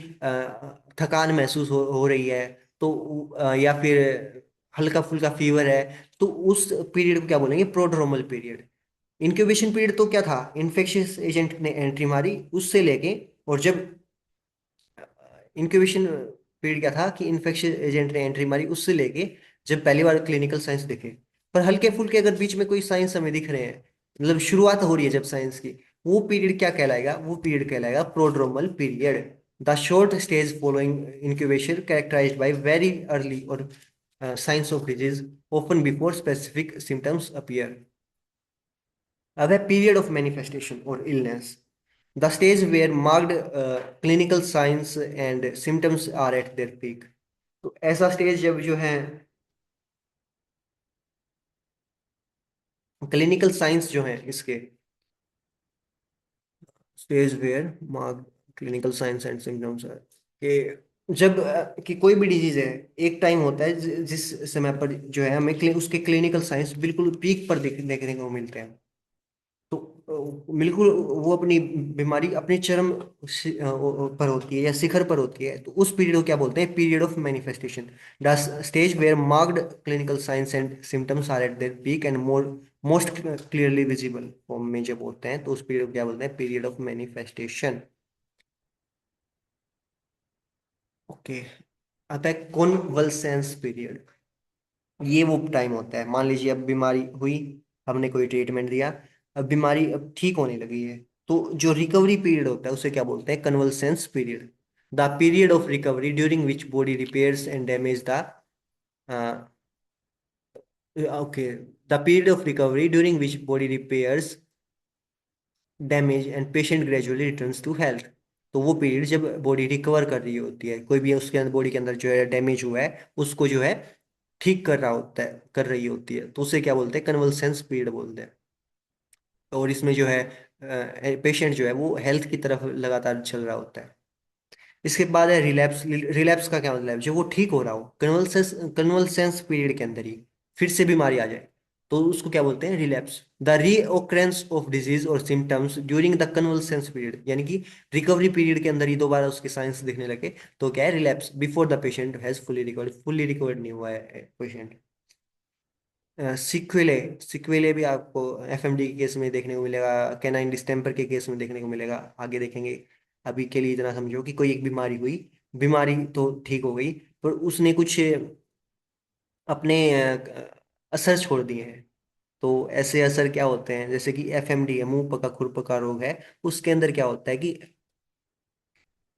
थकान महसूस हो रही है, तो या फिर हल्का फुल्का फीवर है, तो उस पीरियड को क्या बोलेंगे? Prodromal period. इंक्यूबेशन पीरियड तो क्या था? इन्फेक्शियस एजेंट ने एंट्री मारी, उससे लेके और जब इंक्यूबेशन पीरियड क्या था कि इन्फेक्शियस एजेंट ने एंट्री मारी, उससे लेके जब पहली बार क्लिनिकल साइंस दिखे। पर हल्के फुल्के अगर बीच में कोई साइंस हमें दिख रहे हैं, मतलब शुरुआत हो रही है जब साइंस की, वो पीरियड क्या कहलाएगा? वो पीरियड कहलाएगा prodromal period. The short stage following incubation characterised by very early और signs of disease often before specific symptoms appear. अब है पीरियड ऑफ मैनिफेस्टेशन और illness. The stage where marked clinical signs and symptoms are at their peak. तो ऐसा stage जब जो है clinical science जो है इसके, stage where marked clinical signs and symptoms are, कि जब कि कोई भी डिजीज है, एक टाइम होता है जिस समय पर जो है हमें उसके क्लिनिकल साइंस बिल्कुल पीक पर देखने को मिलते हैं। तो बिल्कुल वो अपनी बीमारी अपने चरम पर होती है या शिखर पर होती है, तो उस पीरियड को क्या बोलते हैं? Period of manifestation. The stage where marked clinical signs and symptoms are at their peak and most clearly visible form में जब होते हैं, तो उस पीरियड को क्या बोलते हैं? Period of manifestation. ओके। आता है कॉन्वल्सेंस पीरियड। ये वो टाइम होता है, मान लीजिए अब बीमारी हुई, हमने कोई ट्रीटमेंट दिया, अब बीमारी अब ठीक होने लगी है, तो जो रिकवरी पीरियड होता है उसे क्या बोलते हैं? Convalescence period. The period of recovery during which body repairs and damage the, okay, the period of recovery during which body repairs damage and patient gradually returns to health. तो वो period जब body recover कर रही होती है, कोई भी उसके अंदर बॉडी के अंदर जो है डैमेज हुआ है, उसको जो है ठीक कर रहा होता है, कर रही होती है, तो उसे क्या बोलते हैं? कन्वल्सेंस पीरियड बोलते हैं। और इसमें जो है पेशेंट जो है वो हेल्थ की तरफ लगातार चल रहा होता है। इसके बाद है रिलैप्स। रिलैप्स का क्या मतलब है? जब वो ठीक हो रहा हो, कन्वल्सेंस, कन्वल्सेंस पीरियड के अंदर ही फिर से बीमारी आ जाए, तो उसको क्या बोलते हैं, रिलैप्स। द रीओकरेंस ऑफ डिजीज और सिम्टम्स ड्यूरिंग द कन्वलसेंस पीरियड, यानी कि रिकवरी पीरियड के अंदर ही दोबारा उसके साइंस दिखने लगे, तो क्या है, relapse before the patient has fully recovered, fully recovered नहीं हुआ है पेशेंट। सिक्वेले, सिक्वेले भी आपको एफएमडी के केस में देखने को मिलेगा, कैनाइन डिस्टेम्पर के केस में देखने को मिलेगा, आगे देखेंगे। अभी के लिए इतना समझो कि कोई एक बीमारी हुई, बीमारी तो ठीक हो गई, पर उसने कुछ अपने असर छोड़ दिए हैं। तो ऐसे असर क्या होते हैं, जैसे कि एफएमडी है, मुंह पका खुर पका रोग है, उसके अंदर क्या होता है कि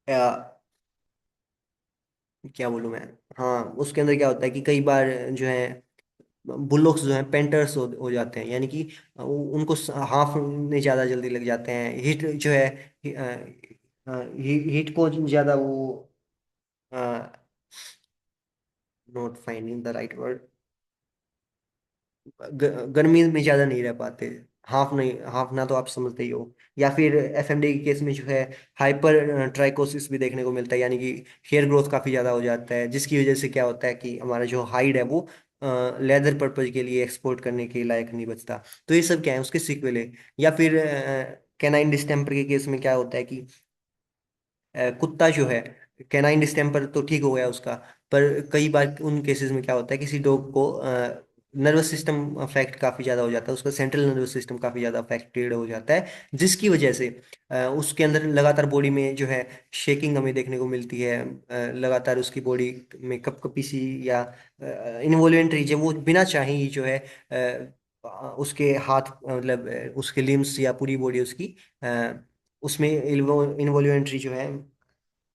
अ, क्या बोलूं मैं, हाँ उसके अंदर क्या होता है कि कई बार जो है बुल्लोक्स जो हैं पेंटर्स हो जाते हैं, यानी कि उनको हांफने ज़्यादा जल्दी लग जाते हैं, हीट जो है हीट को ज़्यादा वो, not finding the right word, गर्मी में ज्यादा नहीं रह पाते। हाफ नहीं, हाफना तो आप समझते ही हो। या फिर एफएमडी के केस में जो है हाइपर ट्राइकोसिस भी देखने को मिलता है, यानी कि हेयर ग्रोथ काफी ज्यादा हो जाता है, जिसकी वजह से क्या होता है कि हमारा जो हाइड है वो लेदर पर्पज के लिए एक्सपोर्ट करने के लायक नहीं बचता। तो ये सब क्या है, उसके सीक्वल है। या फिर कैनाइन डिस्टेम्पर के केस में क्या होता है कि कुत्ता जो है, कैनाइन डिस्टेम्पर तो ठीक हो गया उसका, पर कई बार उन केसेस में क्या होता है, किसी डॉग को नर्वस सिस्टम अफेक्ट काफ़ी ज़्यादा हो जाता है, उसका सेंट्रल नर्वस सिस्टम काफ़ी ज़्यादा अफेक्टेड हो जाता है, जिसकी वजह से उसके अंदर लगातार बॉडी में जो है शेकिंग हमें देखने को मिलती है, लगातार उसकी बॉडी में कपकपी सी या इन्वॉल्यूंटरी, जो वो बिना चाहे ही जो है उसके हाथ मतलब उसके लिम्स या पूरी बॉडी उसकी उसमें इन्वॉल्यूंटरी जो है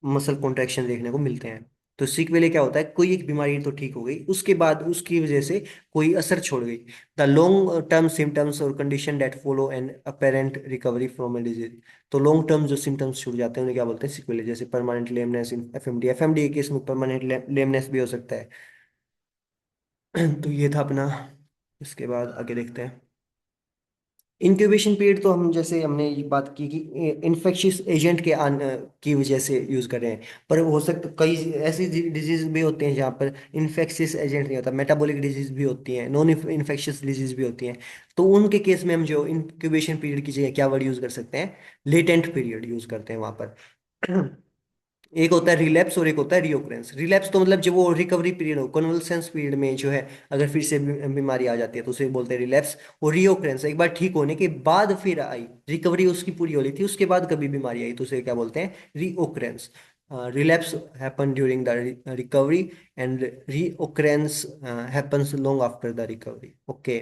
मसल कॉन्ट्रैक्शन देखने को मिलते हैं। तो सीक्वेल क्या होता है, कोई एक बीमारी तो ठीक हो गई, उसके बाद उसकी वजह से कोई असर छोड़ गई, द लॉन्ग टर्म सिम्टम्स और condition that follow an apparent recovery from a disease. तो लॉन्ग टर्म जो सिम्टम्स छूट जाते हैं उन्हें क्या बोलते हैं, सीक्वेल, जैसे permanent lameness in FMD, FMD के केस में परमानेंट लेमनेस भी हो सकता है। तो ये था अपना, इसके बाद आगे देखते हैं। इंक्यूबेशन पीरियड तो हम जैसे हमने ये बात की कि इन्फेक्शियस एजेंट के की वजह से यूज कर रहे हैं, पर हो सकता कई ऐसी डिजीज भी होते हैं जहाँ पर इन्फेक्शियस एजेंट नहीं होता, मेटाबॉलिक डिजीज भी होती हैं, नॉन इन्फेक्शियस डिजीज भी होती हैं। तो उनके केस में हम जो इंक्यूबेशन पीरियड की जगह क्या वर्ड यूज कर सकते हैं, लेटेंट पीरियड यूज करते हैं वहां पर। एक होता है रिलैप्स और एक होता है रिओकरेंस। रिलैप्स तो मतलब जब वो रिकवरी पीरियड हो, कन्वलसेंस पीरियड में जो है अगर फिर से बीमारी आ जाती है तो उसे बोलते हैं रिलैप्स। और रिओकरेंस एक बार ठीक होने के बाद फिर आई, रिकवरी उसकी पूरी हो रही थी उसके बाद कभी बीमारी आई तो उसे क्या बोलते हैं, recurrence. Relapse happen during the recovery and recurrence happens long after the recovery. Okay,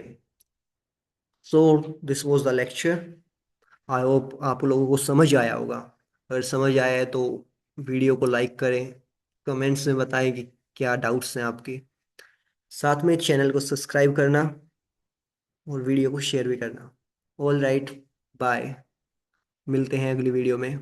so this was the lecture. I hope आप लोगों को समझ आया होगा। अगर समझ आया है तो वीडियो को लाइक करें, कमेंट्स में बताएं कि क्या डाउट्स हैं आपके, साथ में चैनल को सब्सक्राइब करना और वीडियो को शेयर भी करना। ऑल राइट, बाय, मिलते हैं अगली वीडियो में।